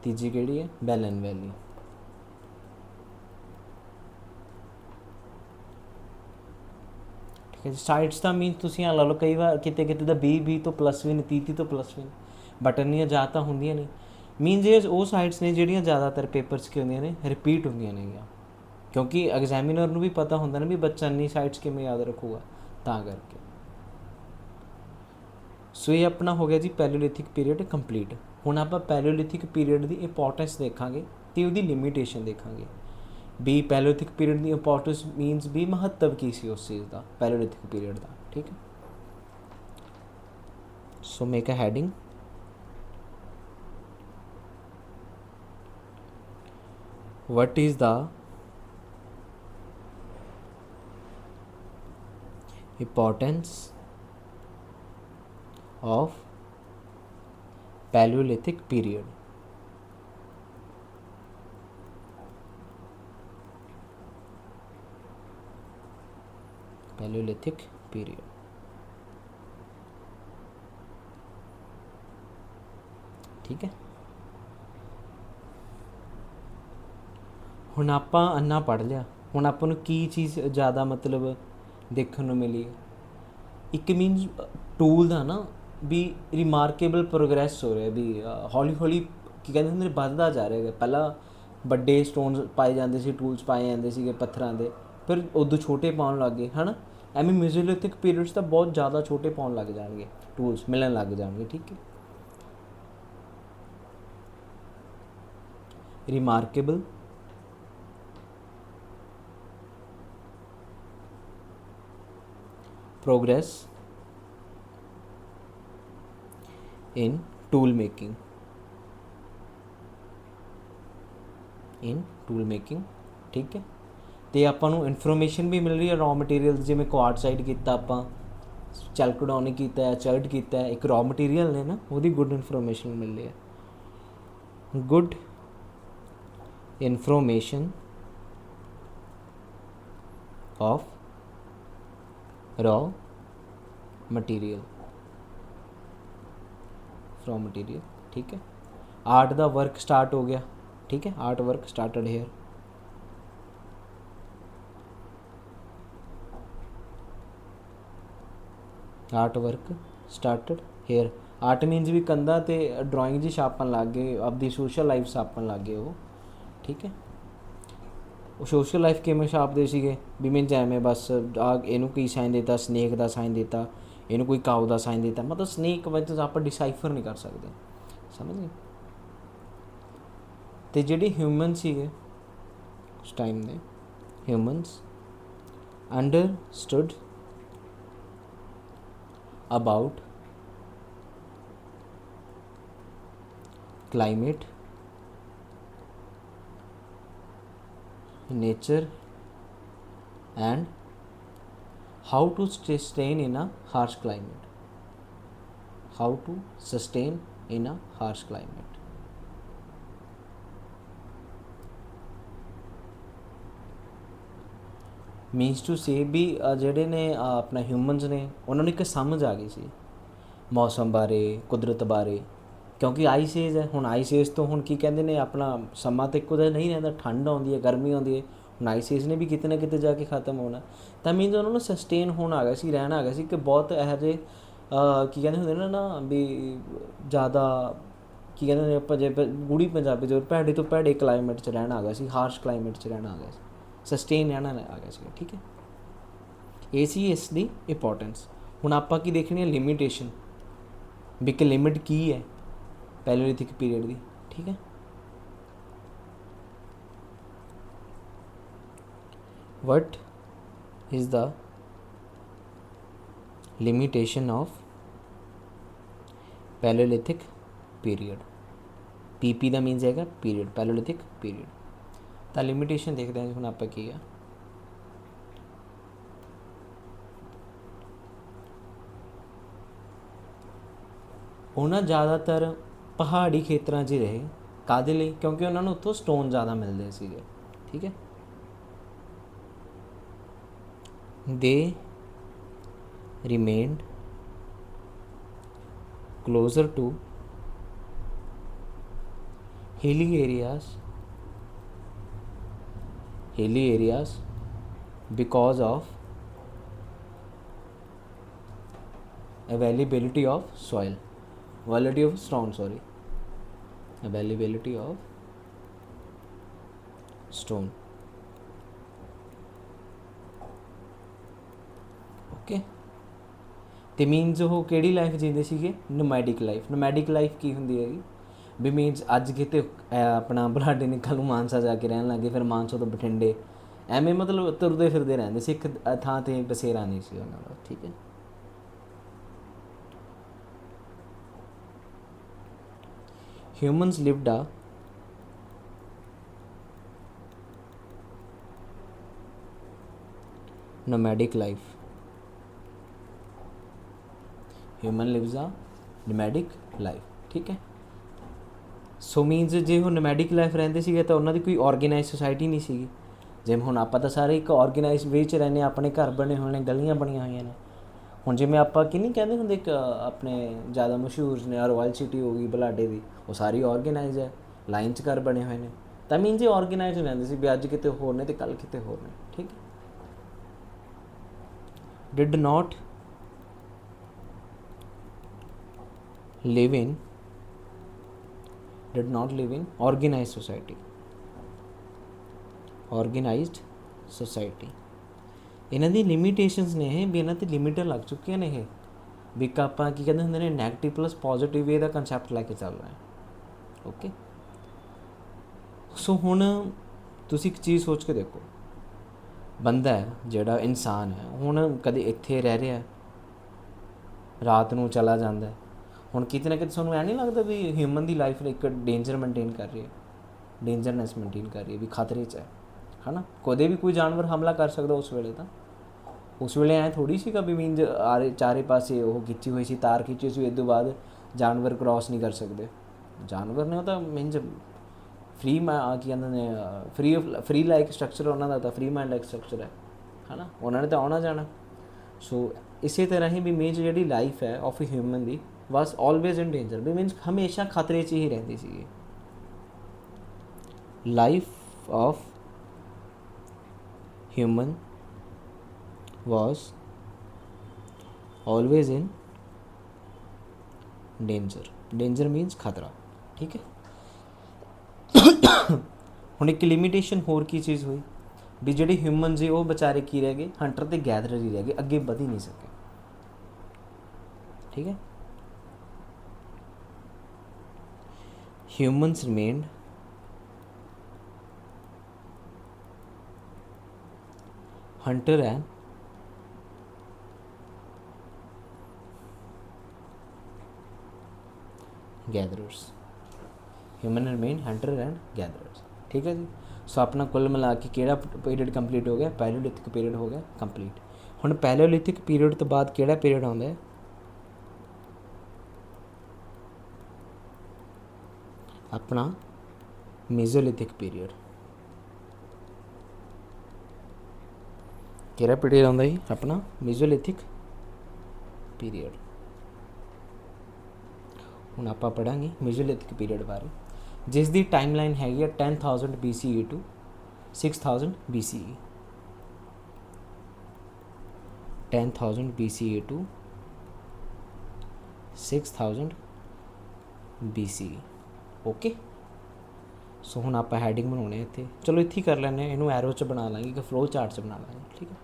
ਤੀਜੀ ਕਿਹੜੀ ਹੈ, ਬੈਲਨ ਵੈਲੀ। ਠੀਕ ਹੈ ਜੀ, ਸਾਈਟਸ ਦਾ ਮੀਨ ਤੁਸੀਂ ਆ ਲਾ ਲਓ, ਕਈ ਵਾਰ ਕਿਤੇ ਕਿਤੇ ਤਾਂ 20 ਤੋਂ ਪਲੱਸ ਵੀ ਨੇ, 30 ਤੋਂ ਪਲੱਸ ਵੀ ਨੇ, ਬਟ ਇੰਨੀਆਂ ਜ਼ਿਆਦਾ ਤਾਂ ਹੁੰਦੀਆਂ ਨਹੀਂ। ਮੀਨਸ ਇਹ ਉਹ ਸਾਈਟਸ ਨੇ ਜਿਹੜੀਆਂ ਜ਼ਿਆਦਾਤਰ ਪੇਪਰਸ ਕੀ ਹੁੰਦੀਆਂ ਨੇ, ਰਿਪੀਟ ਹੁੰਦੀਆਂ ਨੇਗੀਆਂ, क्योंकि एग्जामिनर ਨੂੰ ਵੀ ਪਤਾ ਹੁੰਦਾ ਨਾ ਵੀ ਬੱਚਾ ਇੰਨੀ ਸਾਈਟਸ ਕਿਵੇਂ ਯਾਦ ਰੱਖੂਗਾ, ਤਾਂ ਕਰਕੇ। ਸੋ ਇਹ ਆਪਣਾ ਹੋ ਗਿਆ ਜੀ ਪੈਲੀਓਲਿਥਿਕ ਪੀਰੀਅਡ ਕੰਪਲੀਟ। ਹੁਣ ਆਪਾਂ ਪੈਲੀਓਲਿਥਿਕ ਪੀਰੀਅਡ ਦੀ ਇੰਪੋਰਟੈਂਸ ਦੇਖਾਂਗੇ ਅਤੇ ਉਹਦੀ ਲਿਮੀਟੇਸ਼ਨ ਦੇਖਾਂਗੇ ਵੀ ਪੈਲੀਓਲਿਥਿਕ ਪੀਰੀਅਡ ਦੀ ਇੰਪੋਰਟੈਂਸ ਮੀਨਸ ਵੀ ਮਹੱਤਵ ਕੀ ਸੀ ਉਸ ਚੀਜ਼ ਦਾ, ਪੈਲੀਓਲਿਥਿਕ ਪੀਰੀਅਡ ਦਾ, ਠੀਕ ਹੈ। So make a heading, what is the importance of Paleolithic period? Paleolithic period, ठीक है। ਹੁਣ ਆਪਾਂ ਅੰਨਾ ਪੜ੍ਹ ਲਿਆ, ਹੁਣ ਆਪਾਂ ਨੂੰ ਕੀ ਚੀਜ਼ ਜ਼ਿਆਦਾ ਮਤਲਬ ਦੇਖਣ ਨੂੰ ਮਿਲੀ ਹੈ, ਇੱਕ ਮੀਨਸ ਟੂਲ ਦਾ ਨਾ ਵੀ ਰਿਮਾਰਕੇਬਲ ਪ੍ਰੋਗਰੈਸ ਹੋ ਰਿਹਾ, ਵੀ ਹੌਲੀ ਹੌਲੀ ਕੀ ਕਹਿੰਦੇ ਹੁੰਦੇ ਵੱਧਦਾ ਜਾ ਰਿਹਾ ਹੈਗਾ। ਪਹਿਲਾਂ ਵੱਡੇ ਸਟੋਨਸ ਪਾਏ ਜਾਂਦੇ ਸੀ, ਟੂਲਸ ਪਾਏ ਜਾਂਦੇ ਸੀਗੇ ਪੱਥਰਾਂ ਦੇ, ਫਿਰ ਉਦੋਂ ਛੋਟੇ ਪਾਉਣ ਲੱਗ ਗਏ, ਹੈ ਨਾ। ਐਵੇਂ ਮੈਸੋਲਿਥਿਕ ਪੀਰੀਅਡਸ ਤਾਂ ਬਹੁਤ ਜ਼ਿਆਦਾ ਛੋਟੇ ਪਾਉਣ ਲੱਗ ਜਾਣਗੇ, ਟੂਲਸ ਮਿਲਣ ਲੱਗ ਜਾਣਗੇ, ਠੀਕ ਹੈ। Remarkable progress in tool making, ਠੀਕ ਹੈ। ਅਤੇ ਆਪਾਂ ਨੂੰ ਇਨਫੋਰਮੇਸ਼ਨ ਵੀ ਮਿਲ ਰਹੀ ਹੈ ਰॉ ਮਟੀਰੀਅਲ, ਜਿਵੇਂ ਕੁਆਰਟਜ਼ਾਈਟ ਕੀਤਾ ਆਪਾਂ, ਚੈਲਕੋਡੋਨੀ ਕੀਤਾ, ਚਰਟ ਕੀਤਾ, ਇੱਕ ਰॉ ਮਟੀਰੀਅਲ ਨੇ ਨਾ, ਉਹਦੀ ਗੁੱਡ ਇਨਫੋਰਮੇਸ਼ਨ ਮਿਲ ਰਹੀ ਹੈ। Good information of raw material, ठीक है। आर्ट दा वर्क स्टार्ट हो गया, ठीक है, art work started here. Art work started here, art means भी कंधा ते ड्राइंग जी छापन लग गए, अपनी सोशल लाइफ छापन लग गए वो, ठीक है। ਉਹ ਸੋਸ਼ਲ ਲਾਈਫ ਕਿਵੇਂ ਛਾਪਦੇ ਸੀਗੇ ਵੀ ਮੀਨਸ ਐਵੇਂ ਬਸ ਇਹਨੂੰ ਕੀ ਸਾਈਨ ਦਿੱਤਾ, ਸਨੇਕ ਦਾ ਸਾਈਨ ਦਿੱਤਾ, ਇਹਨੂੰ ਕੋਈ ਕਾਊ ਦਾ ਸਾਈਨ ਦਿੱਤਾ, ਮਤਲਬ ਸਨੇਕ ਵਿੱਚ ਆਪਾਂ ਡਿਸਾਈਫਰ ਨਹੀਂ ਕਰ ਸਕਦੇ, ਸਮਝ ਗਏ। ਅਤੇ ਜਿਹੜੇ ਹਿਊਮਨ ਸੀਗੇ ਉਸ ਟਾਈਮ ਦੇ, humans understood about climate, nature and how to sustain in a harsh climate, how to sustain in a harsh climate। Means to say ਵੀ ਜਿਹੜੇ ਨੇ ਆਪਣਾ ਹਿਊਮਨਸ ਨੇ, ਉਹਨਾਂ ਨੂੰ ਇੱਕ ਸਮਝ ਆ ਗਈ ਸੀ ਮੌਸਮ ਬਾਰੇ, ਕੁਦਰਤ ਬਾਰੇ, ਕਿਉਂਕਿ ਆਈਸ ਏਜ ਹੈ। ਹੁਣ ਆਈਸ ਏਜ ਤੋਂ ਹੁਣ ਕੀ ਕਹਿੰਦੇ ਨੇ, ਆਪਣਾ ਸਮਾਂ ਤਾਂ ਇੱਕੋ ਜਿਹਾ ਨਹੀਂ ਰਹਿੰਦਾ, ਠੰਡ ਆਉਂਦੀ ਹੈ, ਗਰਮੀ ਆਉਂਦੀ ਹੈ। ਹੁਣ ਆਈਸ ਏਜ ਨੇ ਵੀ ਕਿਤੇ ਨਾ ਕਿਤੇ ਜਾ ਕੇ ਖ਼ਤਮ ਹੋਣਾ, ਤਾਂ ਮੀਨਸ ਉਹਨਾਂ ਨੂੰ ਸਸਟੇਨ ਹੋਣ ਆ ਗਿਆ ਸੀ, ਰਹਿਣ ਆ ਗਿਆ ਸੀ ਕਿ ਬਹੁਤ ਇਹੋ ਜਿਹੇ ਕੀ ਕਹਿੰਦੇ ਹੁੰਦੇ ਨਾ ਵੀ ਜ਼ਿਆਦਾ ਕੀ ਕਹਿੰਦੇ ਨੇ ਆਪਾਂ ਜੇ ਗੂੜੀ ਪੰਜਾਬੀ ਜੋ ਭੈੜੇ ਤੋਂ ਭੈੜੇ ਕਲਾਈਮੇਟ 'ਚ ਰਹਿਣਾ ਆ ਗਿਆ ਸੀ, ਹਾਰਸ਼ ਕਲਾਈਮੇਟ 'ਚ ਰਹਿਣਾ ਆ ਗਿਆ ਸੀ, ਸਸਟੇਨ ਰਹਿਣਾ ਆ ਗਿਆ ਸੀ, ਠੀਕ ਹੈ। ਇਹ ਸੀ ਇਸ ਦੀ ਇੰਪੋਰਟੈਂਸ। ਹੁਣ ਆਪਾਂ ਕੀ ਦੇਖਣੀ ਹੈ, ਲਿਮੀਟੇਸ਼ਨ, ਵੀ ਇੱਕ ਲਿਮਿਟ ਕੀ ਹੈ ਪੈਲੀਓਲਿਥਿਕ ਪੀਰੀਅਡ ਦੀ, ਠੀਕ ਹੈ। what is the limitation of Paleolithic period? PP the means ਹੈਗਾ ਪੀਰੀਅਡ, ਪੈਲੀਓਲਿਥਿਕ ਪੀਰੀਅਡ। ਤਾਂ ਲਿਮਿਟੇਸ਼ਨ ਦੇਖਦੇ ਹਾਂ ਹੁਣ ਆਪਾਂ ਕੀ ਆ। ਉਹਨਾਂ ਜ਼ਿਆਦਾਤਰ ਪਹਾੜੀ ਖੇਤਰਾਂ 'ਚ ਹੀ ਰਹੇ, ਕਾਹਦੇ ਲਈ, ਕਿਉਂਕਿ ਉਹਨਾਂ ਨੂੰ ਉੱਥੋਂ ਸਟੋਨ ਜ਼ਿਆਦਾ ਮਿਲਦੇ ਸੀਗੇ, ਠੀਕ ਹੈ। they remained closer to hilly areas because of availability of soil, availability of stone, okay. ਤੇ ਮੀਨਸ ਉਹ ਕਿਹੜੀ ਲਾਈਫ ਜੀਂਦੇ ਸੀਗੇ? Nomadic life. ਨੋਮੈਡਿਕ ਲਾਈਫ ਕੀ ਹੁੰਦੀ ਹੈਗੀ? ਵੀ ਮੀਨਸ ਅੱਜ ਕਿਤੇ ਆਪਣਾ ਬੁਢਲਾਡੇ ਨੇ, ਕੱਲ੍ਹ ਨੂੰ ਮਾਨਸਾ ਜਾ ਕੇ ਰਹਿਣ ਲੱਗੇ, ਫਿਰ ਮਾਨਸਾ ਤੋਂ ਬਠਿੰਡੇ, ਐਵੇਂ ਮਤਲਬ ਤੁਰਦੇ ਫਿਰਦੇ ਰਹਿੰਦੇ ਸੀ, ਇੱਕ ਥਾਂ 'ਤੇ ਬਸੇਰਾ ਨਹੀਂ ਸੀ ਉਹਨਾਂ ਦਾ। ਠੀਕ ਹੈ। ਹਿਊਮਨਸ ਲਿਵਡ ਆ nomadic life. Human lives a nomadic life. ठीक है। ਸੋ ਮੀਨਸ ਜੇ ਉਹ ਨੋਮੈਡਿਕ ਲਾਈਫ ਰਹਿੰਦੇ ਸੀਗੇ ਤਾਂ ਉਹਨਾਂ ਦੀ ਕੋਈ ਔਰਗੇਨਾਈਜ਼ ਸੁਸਾਇਟੀ ਨਹੀਂ ਸੀਗੀ। ਜਿਵੇਂ ਹੁਣ ਆਪਾਂ ਤਾਂ ਸਾਰੇ ਇੱਕ ਔਰਗੇਨਾਈਜ਼ ਵੇ 'ਚ ਰਹਿੰਦੇ ਹਾਂ, ਆਪਣੇ ਘਰ ਬਣੇ ਹੋਏ ਨੇ, ਗਲੀਆਂ ਬਣੀਆਂ ਹੋਈਆਂ ਨੇ। ਹੁਣ ਜਿਵੇਂ ਆਪਾਂ ਕੀ ਨਹੀਂ ਕਹਿੰਦੇ ਹੁੰਦੇ, ਇੱਕ ਆਪਣੇ ਜ਼ਿਆਦਾ ਮਸ਼ਹੂਰ ਨੇ ਰਾਇਲ ਸਿਟੀ ਹੋ ਗਈ ਬੁਢਲਾਡੇ ਦੀ, ਉਹ ਸਾਰੀ ਔਰਗੇਨਾਈਜ਼ ਹੈ, ਲਾਈਨ 'ਚ ਘਰ ਬਣੇ ਹੋਏ ਨੇ। ਤਾਂ ਮੀਨਸ ਇਹ ਔਰਗੇਨਾਈਜ਼ ਰਹਿੰਦੇ ਸੀ ਵੀ ਅੱਜ ਕਿਤੇ ਹੋਰ ਨੇ ਅਤੇ ਕੱਲ੍ਹ ਕਿਤੇ ਹੋਰ ਨੇ। ਠੀਕ ਹੈ। did not live in organized society. organized society ਇਹਨਾਂ ਦੀ ਲਿਮਿਟੇਸ਼ਨਸ ਨੇ ਇਹ ਵੀ, ਇਹਨਾਂ 'ਤੇ ਲਿਮਿਟਾਂ ਲੱਗ ਚੁੱਕੀਆਂ ਨੇ ਇਹ ਵੀ। ਇੱਕ ਆਪਾਂ ਕੀ ਕਹਿੰਦੇ ਹੁੰਦੇ ਨੇ, ਨੈਗੇਟਿਵ ਪਲੱਸ ਪੋਜ਼ੀਟਿਵ ਵੇ ਦਾ ਕੰਸੈਪਟ ਲੈ ਕੇ ਚੱਲ ਰਿਹਾ ਹੈ। ਓਕੇ। ਸੋ ਹੁਣ ਤੁਸੀਂ ਇੱਕ ਚੀਜ਼ ਸੋਚ ਕੇ ਦੇਖੋ, ਬੰਦਾ ਹੈ ਜਿਹੜਾ ਇਨਸਾਨ ਹੈ, ਹੁਣ ਕਦੇ ਇੱਥੇ ਰਹਿ ਰਿਹਾ, ਰਾਤ ਨੂੰ ਚਲਾ ਜਾਂਦਾ, ਹੁਣ ਕਿਤੇ ਨਾ ਕਿਤੇ ਤੁਹਾਨੂੰ ਐਂ ਨਹੀਂ ਲੱਗਦਾ ਵੀ ਹਿਊਮਨ ਦੀ ਲਾਈਫ ਇੱਕ ਡੇਂਜਰ ਮੇਨਟੇਨ ਕਰ ਰਹੀ ਹੈ, ਡੇਂਜਰਨੈਸ ਮੇਨਟੇਨ ਕਰ ਰਹੀ ਹੈ, ਵੀ ਖਤਰੇ 'ਚ ਹੈ ਨਾ। ਕਦੇ ਵੀ ਕੋਈ ਜਾਨਵਰ ਹਮਲਾ ਕਰ ਸਕਦਾ ਉਸ ਵੇਲੇ। ਤਾਂ ਉਸ ਵੇਲੇ ਐਂ ਥੋੜ੍ਹੀ ਸੀਗਾ ਵੀ ਮੀਨਜ਼ ਚਾਰੇ ਪਾਸੇ ਉਹ ਖਿੱਚੀ ਹੋਈ ਸੀ, ਤਾਰ ਖਿੱਚੀ ਸੀ, ਇਸ ਤੋਂ ਬਾਅਦ ਜਾਨਵਰ ਕ੍ਰੋਸ ਨਹੀਂ ਕਰ ਸਕਦੇ। ਜਾਨਵਰ ਨੇ ਉਹ ਤਾਂ ਮੀਨਜ਼ ਫਰੀ ਕੀ ਕਹਿੰਦੇ ਨੇ, ਫਰੀ ਲਾਈਕ ਸਟਰਕਚਰ ਉਹਨਾਂ ਦਾ, ਤਾਂ ਫਰੀ ਮਾਈਂਡ ਲਾਈਕ ਸਟਰਕਚਰ ਹੈ ਨਾ। ਉਹਨਾਂ ਨੇ ਤਾਂ ਆਉਣਾ ਜਾਣਾ। ਸੋ ਇਸੇ ਤਰ੍ਹਾਂ ਹੀ ਵੀ ਮੀਨਜ਼ ਜਿਹੜੀ ਲਾਈਫ ਹੈ of human the was always in danger, we means ਹਮੇਸ਼ਾ ਖਤਰੇ 'ਚ ਹੀ ਰਹਿੰਦੀ ਸੀਗੀ। Life of human was always in danger. Danger means ਖਤਰਾ। ਠੀਕ ਹੈ। ਹੁਣ ਇੱਕ ਲਿਮੀਟੇਸ਼ਨ ਹੋਰ ਕੀ ਚੀਜ਼ ਹੋਈ ਵੀ ਜਿਹੜੇ ਹਿਊਮਨ ਸੀ ਉਹ ਵਿਚਾਰੇ ਕੀ ਰਹਿ ਗਏ, ਹੰਟਰ ਅਤੇ ਗੈਦਰਰ ਹੀ ਰਹਿ ਗਏ, ਅੱਗੇ ਵਧ ਹੀ ਨਹੀਂ ਸਕੇ। ਠੀਕ ਹੈ। Humans remained hunter and gatherers. Human remain hunter and gatherers. ਠੀਕ ਹੈ ਜੀ। ਸੋ ਆਪਣਾ ਕੁੱਲ ਮਿਲਾ ਕੇ ਕਿਹੜਾ ਪੀਰੀਅਡ ਕੰਪਲੀਟ ਹੋ ਗਿਆ? ਪੈਲੀਓਲਿਥਿਕ ਪੀਰੀਅਡ ਹੋ ਗਿਆ ਕੰਪਲੀਟ। ਹੁਣ ਪੈਲੀਓਲਿਥਿਕ ਪੀਰੀਅਡ ਤੋਂ ਬਾਅਦ ਕਿਹੜਾ ਪੀਰੀਅਡ ਆਉਂਦਾ ਹੈ? ਆਪਣਾ ਮੀਜ਼ੋਲਿਥਿਕ ਪੀਰੀਅਡ। ਕਿਹੜਾ ਪੀਰੀਅਡ ਆਉਂਦਾ ਜੀ? ਆਪਣਾ ਮੀਜ਼ੋਲਿਥਿਕ ਪੀਰੀਅਡ। ਹੁਣ ਆਪਾਂ ਪੜ੍ਹਾਂਗੇ ਮੀਜ਼ੋਲਿਥਿਕ ਪੀਰੀਅਡ ਬਾਰੇ, ਜਿਸ ਦੀ ਟਾਈਮਲਾਈਨ ਹੈਗੀ ਹੈ 10,000 BCE to 6,000 BCE। 10,000 BCE to 6,000 BCE। Okay. So ਹੁਣ ਆਪਾਂ ਹੈਡਿੰਗ ਬਣਾਉਣੇ ਇੱਥੇ, ਚਲੋ ਇੱਥੇ ਹੀ ਕਰ ਲੈਂਦੇ ਹਾਂ, ਇਹਨੂੰ ਐਰੋ 'ਚ ਬਣਾ ਲਾਂਗੇ, ਇੱਕ ਫਲੋ ਚਾਰਟ 'ਚ ਬਣਾ ਲਾਂਗੇ। ਠੀਕ ਹੈ।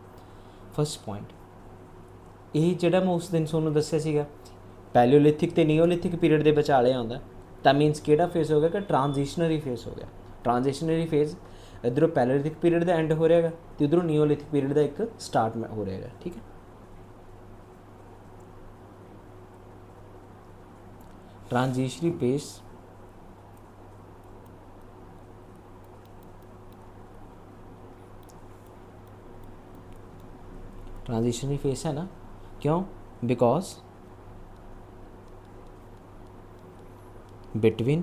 ਫਸਟ ਪੁਆਇੰਟ, ਇਹ ਜਿਹੜਾ ਮੈਂ ਉਸ ਦਿਨ ਤੁਹਾਨੂੰ ਦੱਸਿਆ ਸੀਗਾ ਪੈਲੀਓਲਿਥਿਕ ਅਤੇ ਨੀਓਲਿਥਿਕ ਪੀਰੀਅਡ ਦੇ ਵਿਚਾਲੇ ਆਉਂਦਾ, ਤਾਂ ਮੀਨਸ ਕਿਹੜਾ ਫੇਜ਼ ਹੋ ਗਿਆ ਕਿ ਟ੍ਰਾਂਜੀਸ਼ਨਰੀ ਫੇਜ਼ ਹੋ ਗਿਆ। ਟ੍ਰਾਂਜੀਸ਼ਨਰੀ ਫੇਜ਼ ਇੱਧਰੋਂ ਪੈਲੀਓਲਿਥਿਕ ਪੀਰੀਅਡ ਦਾ ਐਂਡ ਹੋ ਰਿਹਾ ਹੈਗਾ ਅਤੇ ਇੱਧਰੋਂ ਨੀਓਲਿਥਿਕ ਪੀਰੀਅਡ ਦਾ ਇੱਕ ਸਟਾਰਟ ਹੋ ਰਿਹਾ ਹੈਗਾ। ਠੀਕ ਹੈ। ट्रांजिशनरी पेस ट्रांजिशनरी फेस है ना, क्यों? Because between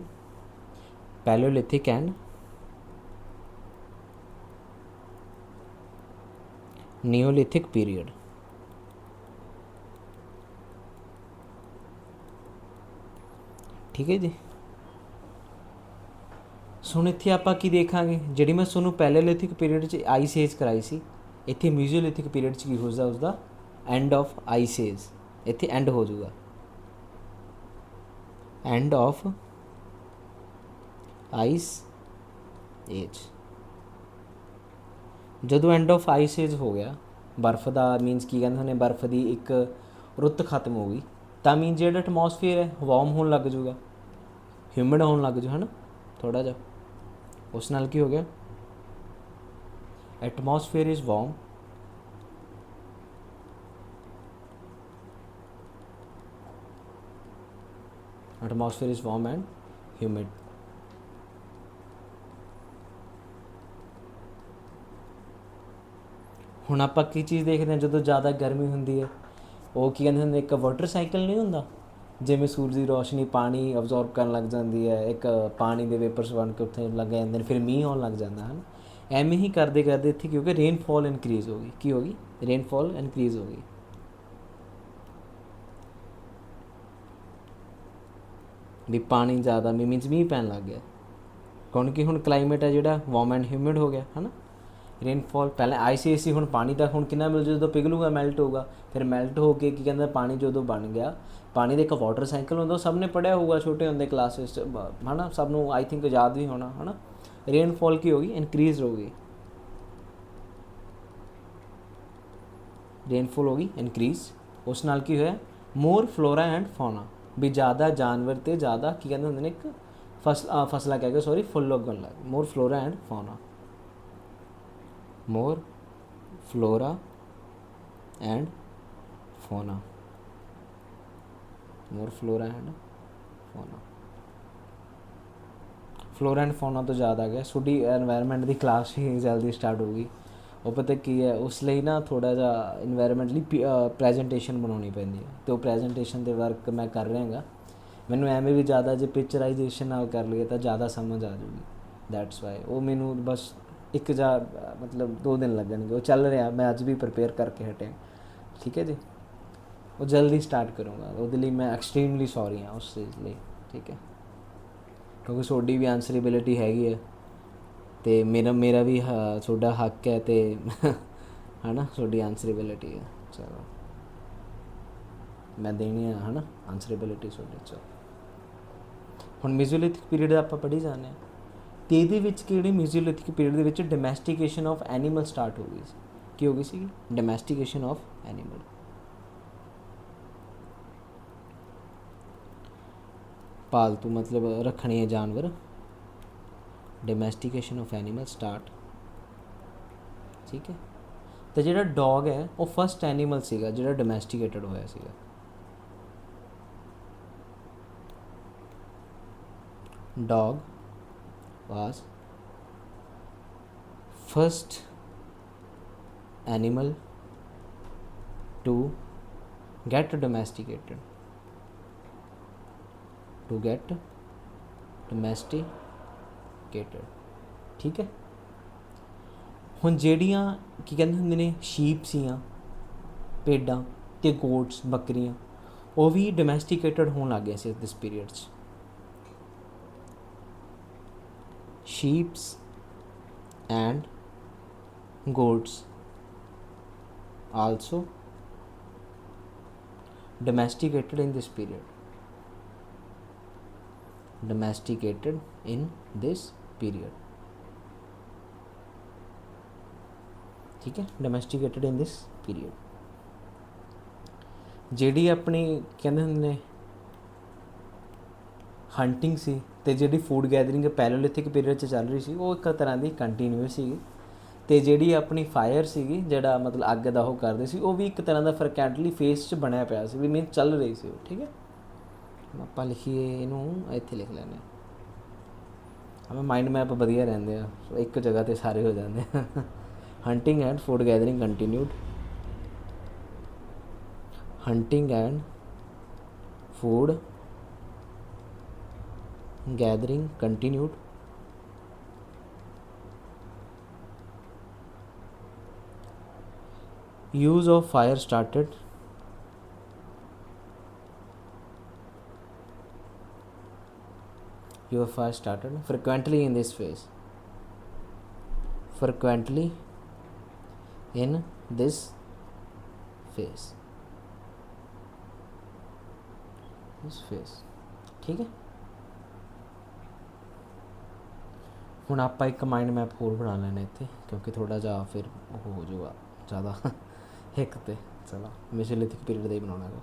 Palaeolithic and Neolithic period ठीक है जी। सुन इत्थे आपां की देखांगे, जिहड़ी मैं तुहानूं पैलियोलिथिक पीरियड च आइस एज कराई सी, इत्थे मीजोलिथिक पीरियड च की हो जाए उसका एंड ऑफ आइस एज, इत्थे एंड हो जाऊगा एंड ऑफ आइस एज। जदों एंड ऑफ आइस एज हो गया बर्फ़ का मीनस की कहते हैं बर्फ़ की एक रुत खत्म हो गई तो मीन जो एटमोसफेयर है वार्म होने लग जूगा, ह्यूमिड होने लग जू है ना थोड़ा जा, उस नाल की हो गया atmosphere is warm atmosphere is warm and humid. ਹੁਣ ਆਪਾਂ ਕੀ ਚੀਜ਼ ਦੇਖਦੇ ਹਾਂ ਜਦੋਂ ਜ਼ਿਆਦਾ ਗਰਮੀ ਹੁੰਦੀ ਹੈ, ਉਹ ਕੀ ਕਹਿੰਦੇ ਹੁੰਦੇ ਇੱਕ ਵਾਟਰ ਸਾਈਕਲ ਨਹੀਂ ਹੁੰਦਾ, ਜਿਵੇਂ ਸੂਰਜ ਦੀ ਰੋਸ਼ਨੀ ਪਾਣੀ ਅਬਜ਼ੋਰਬ ਕਰਨ ਲੱਗ ਜਾਂਦੀ ਹੈ, ਇੱਕ ਪਾਣੀ ਦੇ ਵੇਪਰਸ ਬਣ ਕੇ ਉੱਥੇ ਲੱਗ ਜਾਂਦੇ ਨੇ, ਫਿਰ ਮੀਂਹ ਆਉਣ ਲੱਗ ਜਾਂਦਾ ਹੈ ਨਾ। ਐਵੇਂ ਹੀ ਕਰਦੇ ਕਰਦੇ ਇੱਥੇ ਕਿਉਂਕਿ ਰੇਨਫਾਲ ਇਨਕਰੀਜ਼ ਹੋ ਗਈ, ਕੀ ਹੋ ਗਈ ਰੇਨਫਾਲ ਇਨਕਰੀਜ਼ ਹੋ ਗਈ। ਵੀ ਪਾਣੀ ਜ਼ਿਆਦਾ ਮੀਨਸ ਮੀਂਹ ਪੈਣ ਲੱਗ ਗਿਆ ਕਿਉਂਕਿ ਹੁਣ ਕਲਾਈਮੇਟ ਹੈ ਜਿਹੜਾ ਵਾਰਮ ਐਂਡ ਹਿਊਮਿਡ ਹੋ ਗਿਆ ਹੈ ਨਾ। ਰੇਨਫਾਲ ਪਹਿਲਾਂ ਆਈਸੀ ਸੀ, ਹੁਣ ਪਾਣੀ ਤਾਂ ਹੁਣ ਕਿੰਨਾ ਮਿਲ ਜਦੋਂ ਪਿਘਲੂਗਾ ਮੈਲਟ ਹੋਊਗਾ, ਫਿਰ ਮੈਲਟ ਹੋ ਕੇ ਕੀ ਕਹਿੰਦਾ ਪਾਣੀ ਜਦੋਂ ਬਣ ਗਿਆ, ਪਾਣੀ ਦਾ ਇੱਕ ਵਾਟਰ ਸਾਈਕਲ ਹੁੰਦਾ, ਸਭ ਨੇ ਪੜ੍ਹਿਆ ਹੋਊਗਾ ਛੋਟੇ ਹੁੰਦੇ ਕਲਾਸਿਸ 'ਚ ਹੈ ਨਾ, ਸਭ ਨੂੰ ਆਈ ਥਿੰਕ ਯਾਦ ਵੀ ਹੋਣਾ ਹੈ ਨਾ। ਰੇਨਫਾਲ ਕੀ ਹੋ ਗਈ ਇਨਕਰੀਜ਼ ਹੋ ਗਈ, ਰੇਨਫਾਲ ਹੋ ਗਈ ਇਨਕਰੀਜ਼, ਉਸ ਨਾਲ ਕੀ ਹੋਇਆ ਮੋਰ ਫਲੋਰਾ ਐਂਡ ਫੌਨਾ, ਵੀ ਜ਼ਿਆਦਾ ਜਾਨਵਰ ਅਤੇ ਜ਼ਿਆਦਾ ਕੀ ਕਹਿੰਦੇ ਹੁੰਦੇ ਨੇ ਇੱਕ ਫਸਲਾਂ ਕਹਿ ਕੇ ਸੌਰੀ ਫੁੱਲ ਉੱਗਣ ਲੱਗ, more flora and fauna, more flora and fauna, more flora and fauna. Flora and fauna ਤੋਂ ਯਾਦ ਆ ਗਿਆ ਤੁਹਾਡੀ ਐਨਵਾਇਰਨਮੈਂਟ ਦੀ ਕਲਾਸ ਹੀ ਜਲਦੀ ਸਟਾਰਟ ਹੋ ਗਈ। ਉਹ ਪਤਾ ਕੀ ਹੈ ਉਸ ਲਈ ਨਾ ਥੋੜ੍ਹਾ ਜਿਹਾ ਇਨਵਾਇਰਨਮੈਂਟ ਲਈ ਪ੍ਰੈਜੈਂਟੇਸ਼ਨ ਬਣਾਉਣੀ ਪੈਂਦੀ ਹੈ, ਅਤੇ ਉਹ ਪ੍ਰੈਜੈਂਟੇਸ਼ਨ ਦੇ ਵਰਕ ਮੈਂ ਕਰ ਰਿਹਾ ਗਾ। ਮੈਨੂੰ ਐਵੇਂ ਵੀ ਜ਼ਿਆਦਾ ਜੇ ਪਿਕਚਰਾਈਜੇਸ਼ਨ ਨਾਲ ਕਰ ਲਈਏ ਤਾਂ ਜ਼ਿਆਦਾ ਸਮਝ ਆ ਜੂਗੀ, ਦੈਟਸ ਵਾਈ ਉਹ ਮੈਨੂੰ ਬਸ ਇੱਕ ਜਾਂ ਮਤਲਬ 2 ਦਿਨ ਲੱਗਣਗੇ, ਉਹ ਚੱਲ ਰਿਹਾ, ਮੈਂ ਅੱਜ ਵੀ ਪ੍ਰਪੇਅਰ ਕਰਕੇ ਹਟਿਆ, ਠੀਕ ਹੈ ਜੀ। ਉਹ ਜਲਦੀ ਸਟਾਰਟ ਕਰੂੰਗਾ, ਉਹਦੇ ਲਈ ਮੈਂ ਐਕਸਟ੍ਰੀਮਲੀ ਸੌਰੀ ਹਾਂ ਉਸ ਚੀਜ਼ ਲਈ, ਠੀਕ ਹੈ, ਕਿਉਂਕਿ ਤੁਹਾਡੀ ਵੀ ਆਨਸਰੇਬਿਲਿਟੀ ਹੈਗੀ ਹੈ ਅਤੇ ਮੇਰਾ ਵੀ ਤੁਹਾਡਾ ਹੱਕ ਹੈ ਅਤੇ ਹੈ ਨਾ ਤੁਹਾਡੀ ਆਨਸਰੇਬਿਲਿਟੀ ਹੈ, ਚਲੋ ਮੈਂ ਦੇਣੀ ਆ ਹੈ ਨਾ ਆਨਸਰੇਬਿਲਿਟੀ ਤੁਹਾਡੇ 'ਚ। ਹੁਣ ਮੀਜ਼ੋਲਿਥਿਕ ਪੀਰੀਅਡ ਆਪਾਂ ਪੜ੍ਹੀ ਜਾਂਦੇ ਹਾਂ ਅਤੇ ਇਹਦੇ ਵਿੱਚ ਕਿਹੜੇ ਮੀਜ਼ੋਲਿਥਿਕ ਪੀਰੀਅਡ ਦੇ ਵਿੱਚ ਡੋਮੈਸਟੀਕੇਸ਼ਨ ਆਫ ਐਨੀਮਲ ਸਟਾਰਟ ਹੋ ਗਈ ਸੀ, ਕੀ ਹੋ ਗਈ ਸੀ ਡੋਮੈਸਟੀਕੇਸ਼ਨ ਆਫ ਐਨੀਮਲ। ਪਾਲਤੂ ਮਤਲਬ ਰੱਖਣੇ ਜਾਨਵਰ, ਡੋਮੈਸਟੀਕੇਸ਼ਨ ਆਫ ਐਨੀਮਲ ਸਟਾਰਟ, ਠੀਕ ਹੈ। ਅਤੇ ਜਿਹੜਾ ਡੌਗ ਹੈ ਉਹ ਫਸਟ ਐਨੀਮਲ ਸੀਗਾ ਜਿਹੜਾ ਡੋਮੈਸਟੀਕੇਟਡ ਹੋਇਆ ਸੀਗਾ। Dog was first animal to get domesticated, ਠੀਕ ਹੈ। ਹੁਣ ਜਿਹੜੀਆਂ ਕੀ ਕਹਿੰਦੇ ਹੁੰਦੇ ਨੇ ਸ਼ੀਪ ਸੀਆਂ, ਭੇਡਾਂ ਅਤੇ ਗੋਟਸ ਬੱਕਰੀਆਂ, ਉਹ ਵੀ ਡੋਮੈਸਟੀਕੇਟਡ ਹੋਣ ਲੱਗ ਗਏ ਸੀ ਦਿਸ ਪੀਰੀਅਡ 'ਚ। sheeps and goats also domesticated in this period, ठीक है, domesticated in this period। ਜਿਹੜੀ ਆਪਣੀ ਕਹਿੰਦੇ ਹੁੰਦੇ ਨੇ ਹੰਟਿੰਗ ਸੀ ਅਤੇ ਜਿਹੜੀ ਫੂਡ ਗੈਦਰਿੰਗ ਪੈਲੋਲਿਥਿਕ ਪੀਰੀਅਡ 'ਚ ਚੱਲ ਰਹੀ ਸੀ, ਉਹ ਇੱਕ ਤਰ੍ਹਾਂ ਦੀ ਕੰਟੀਨਿਊਸ ਸੀਗੀ, ਅਤੇ ਜਿਹੜੀ ਆਪਣੀ ਫਾਇਰ ਸੀਗੀ ਜਿਹੜਾ ਮਤਲਬ ਅੱਗ ਦਾ ਉਹ ਕਰਦੇ ਸੀ, ਉਹ ਵੀ ਇੱਕ ਤਰ੍ਹਾਂ ਦਾ ਫਰਕੈਂਟਲੀ ਫੇਸ 'ਚ ਬਣਿਆ ਪਿਆ ਸੀ, ਵੀ ਮੀਨ ਚੱਲ ਰਹੀ ਸੀ ਉਹ, ਠੀਕ ਹੈ। ਆਪਾਂ ਲਿਖੀਏ ਇਹਨੂੰ, ਇੱਥੇ ਲਿਖ ਲੈਂਦੇ ਹਾਂ, ਹਮੇ ਮਾਈਂਡ ਮੈਪ ਵਧੀਆ ਰਹਿੰਦੇ ਆ, ਇੱਕ ਜਗ੍ਹਾ 'ਤੇ ਸਾਰੇ ਹੋ ਜਾਂਦੇ ਆ। Hunting and food gathering continued, hunting and food gathering continued, use of fire started, frequently in this phase, ठीक है। ਹੁਣ ਆਪਾਂ ਇੱਕ ਮਾइंड मैप होर बना ਲੈਣਾ ਇੱਥੇ, ਕਿਉਂਕਿ ਥੋੜ੍ਹਾ ਜਿਹਾ ਫਿਰ ਉਹ ਹੋ ਜਾਊਗਾ ਜ਼ਿਆਦਾ एक ते चलो मेसोलिथिक पीरियड का ही बनाना है।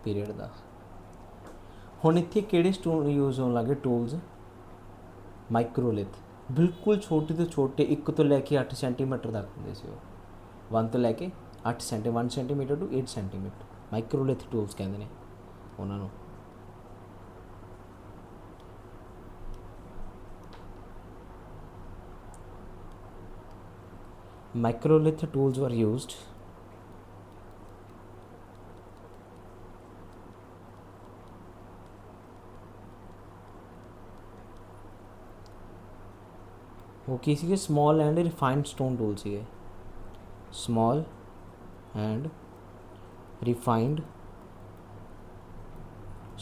पीरियड का हुण इत्थे किहड़े स्टोन यूज़ होने लगे टूल्स, माइक्रोलिथ, बिल्कुल छोटे तो छोटे 1 तो लैके 8 सेंटीमीटर तक होंगे सी, 1 तो लैके 8 1 centimetre to 8 centimetre microlith tools कहते हैं उन्होंने। Microlith tools were used वो की ਸੀਗੇ small and refined stone tool ਸੀਗੇ, small and refined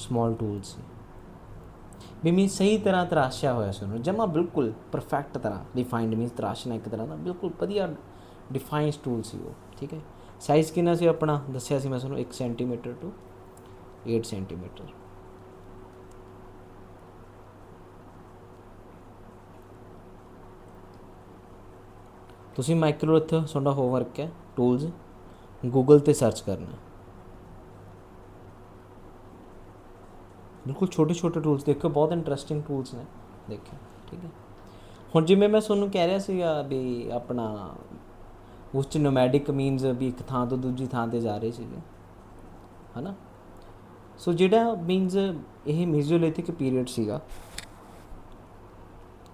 small tools ਸੀ ਵੀ ਮੀਨ ਸਹੀ ਤਰ੍ਹਾਂ ਤਰਾਸ਼ਿਆ ਹੋਇਆ ਸੀ ਉਹਨੂੰ ਜਮਾ ਬਿਲਕੁਲ ਪਰਫੈਕਟ ਤਰ੍ਹਾਂ, ਰਿਫਾਈਨਡ ਮੀਨਸ ਤਰਾਸ਼ਣਾ ਇੱਕ ਤਰ੍ਹਾਂ ਦਾ ਬਿਲਕੁਲ ਵਧੀਆ ਡਿਫਾਈਨਡ ਟੂਲ ਸੀ ਉਹ। ਠੀਕ ਹੈ, ਸਾਈਜ਼ ਕਿੰਨਾ ਸੀ ਆਪਣਾ ਦੱਸਿਆ ਸੀ ਮੈਂ ਤੁਹਾਨੂੰ 1 ਸੈਂਟੀਮੀਟਰ ਟੂ 8 ਸੈਂਟੀਮੀਟਰ। ਤੁਸੀਂ ਮਾਈਕਰੋਲਿਥ ਤੁਹਾਡਾ ਹੋਮਵਰਕ ਹੈ, ਟੂਲਸ ਗੂਗਲ 'ਤੇ ਸਰਚ ਕਰਨਾ, ਬਿਲਕੁਲ ਛੋਟੇ ਛੋਟੇ ਟੂਲਸ ਦੇਖੋ, ਬਹੁਤ ਇੰਟਰਸਟਿੰਗ ਟੂਲਸ ਨੇ ਦੇਖਿਓ। ਠੀਕ ਹੈ, ਹੁਣ ਜਿਵੇਂ ਮੈਂ ਤੁਹਾਨੂੰ ਕਹਿ ਰਿਹਾ ਸੀਗਾ ਵੀ ਆਪਣਾ ਉਸ 'ਚ ਨੋਮੈਡਿਕ ਮੀਨਸ ਵੀ ਇੱਕ ਥਾਂ ਤੋਂ ਦੂਜੀ ਥਾਂ 'ਤੇ ਜਾ ਰਹੇ ਸੀਗੇ, ਹੈ ਨਾ। ਸੋ ਜਿਹੜਾ ਮੀਨਸ ਇਹ ਮੀਜ਼ੋਲਿਥਿਕ ਪੀਰੀਅਡ ਸੀਗਾ,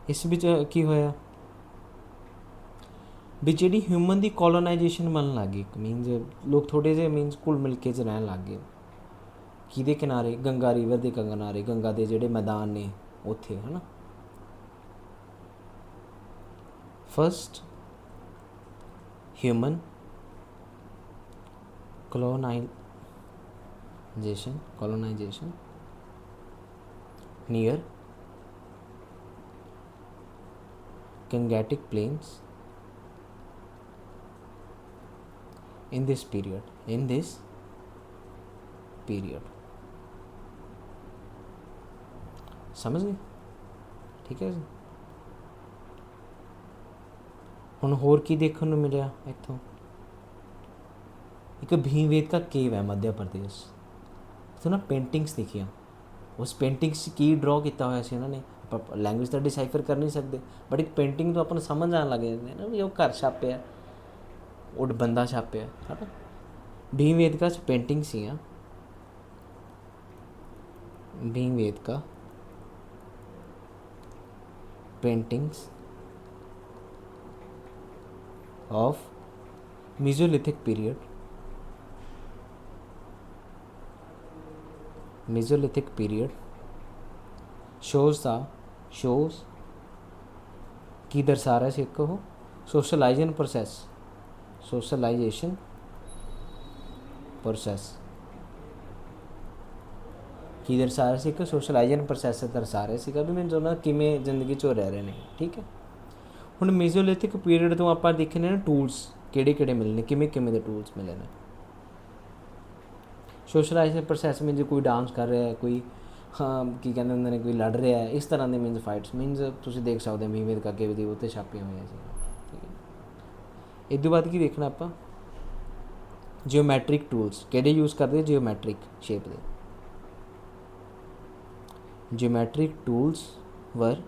ਇਸ ਵਿੱਚ ਕੀ ਹੋਇਆ ਵੀ ਜਿਹੜੀ ਹਿਊਮਨ ਦੀ ਕੋਲੋਨਾਈਜੇਸ਼ਨ ਬਣਨ ਲੱਗ ਗਈ, ਮੀਨਸ ਲੋਕ ਥੋੜ੍ਹੇ ਜਿਹੇ ਮੀਨਸ ਘੁਲ ਮਿਲ ਕੇ 'ਚ ਰਹਿਣ ਲੱਗ ਗਏ। ਕਿਹਦੇ ਕਿਨਾਰੇ, ਗੰਗਾ ਰਿਵਰ ਦੇ ਕਿਨਾਰੇ, ਗੰਗਾ ਦੇ ਜਿਹੜੇ ਮੈਦਾਨ ਨੇ ਉੱਥੇ, ਹੈ ਨਾ। First human colonization near Gangetic Plains in this period समझ गए। ठीक है जी, ਹੁਣ ਹੋਰ ਕੀ ਦੇਖਣ ਨੂੰ ਮਿਲਿਆ ਇੱਥੋਂ, ਇੱਕ ਭੀਮਵੇਦਕਾ ਕੇਵ ਹੈ ਮੱਧ ਪ੍ਰਦੇਸ਼, ਉੱਥੇ ਨਾ ਪੇਂਟਿੰਗਸ ਦਿਖੀਆਂ। ਉਸ ਪੇਂਟਿੰਗਸ 'ਚ ਕੀ ਡਰੋ ਕੀਤਾ ਹੋਇਆ ਸੀ ਉਹਨਾਂ ਨੇ, ਆਪਾਂ ਲੈਂਗੁਏਜ ਤਾਂ ਡਿਸਾਈਫਰ ਕਰ ਨਹੀਂ ਸਕਦੇ, ਬਟ ਇੱਕ ਪੇਂਟਿੰਗ ਤੋਂ ਆਪਾਂ ਨੂੰ ਸਮਝ ਆਉਣ ਲੱਗ ਜਾਂਦੇ ਨਾ ਵੀ ਉਹ ਘਰ ਛਾਪਿਆ, ਉਹ ਬੰਦਾ ਛਾਪਿਆ, ਹੈ ਨਾ। ਭੀਮਵੇਦਕਾ 'ਚ ਪੇਂਟਿੰਗ ਸੀਗੀਆਂ, ਭੀਮਵੇਦਕਾ paintings of Mesolithic period shows ਕੀ ਦਰਸਾ ਰਿਹਾ ਸੀ, ਇੱਕ ਉਹ socialization process ਕੀ ਦਰਸਾ ਰਿਹਾ ਸੀ, ਇੱਕ ਸੋਸ਼ਲਾਈਜ਼ੇਸ਼ਨ ਪ੍ਰੋਸੈਸ ਦਰਸਾ ਰਿਹਾ ਸੀਗਾ ਵੀ ਮੀਨਸ ਉਹਨਾਂ ਕਿਵੇਂ ਜ਼ਿੰਦਗੀ 'ਚ ਰਹਿ ਰਹੇ ਨੇ। ਠੀਕ ਹੈ, ਹੁਣ ਮੀਜ਼ੋਲਿਥਿਕ ਪੀਰੀਅਡ ਤੋਂ ਆਪਾਂ ਦੇਖਣੇ ਨਾ ਟੂਲਸ ਕਿਹੜੇ ਕਿਹੜੇ ਮਿਲੇ ਨੇ, ਕਿਵੇਂ ਕਿਵੇਂ ਦੇ ਟੂਲਸ ਮਿਲੇ ਨੇ। ਸੋਸ਼ਲਾਈਜ਼ੇਸ਼ਨ ਪ੍ਰੋਸੈਸ ਮੀਨਸ ਕੋਈ ਡਾਂਸ ਕਰ ਰਿਹਾ, ਕੋਈ ਕੀ ਕਹਿੰਦੇ ਹੁੰਦੇ ਨੇ, ਕੋਈ ਲੜ ਰਿਹਾ, ਇਸ ਤਰ੍ਹਾਂ ਦੇ ਮੀਨਸ ਫਾਈਟਸ ਮੀਨਸ ਤੁਸੀਂ ਦੇਖ ਸਕਦੇ ਹੋ ਭੀਮਵੇਦਕਾ ਕੇਵ ਦੀ ਉੱਤੇ ਛਾਪੀਆਂ ਹੋਈਆਂ ਸੀ। ਠੀਕ ਹੈ, ਇਹ ਤੋਂ ਬਾਅਦ ਕੀ ਦੇਖਣਾ ਆਪਾਂ, ਜਿਓਮੈਟ੍ਰਿਕ ਟੂਲਸ ਕਿਹੜੇ ਯੂਜ਼ ਕਰਦੇ, ਜਿਓਮੈਟ੍ਰਿਕ ਸ਼ੇਪ ਦੇ geometric tools were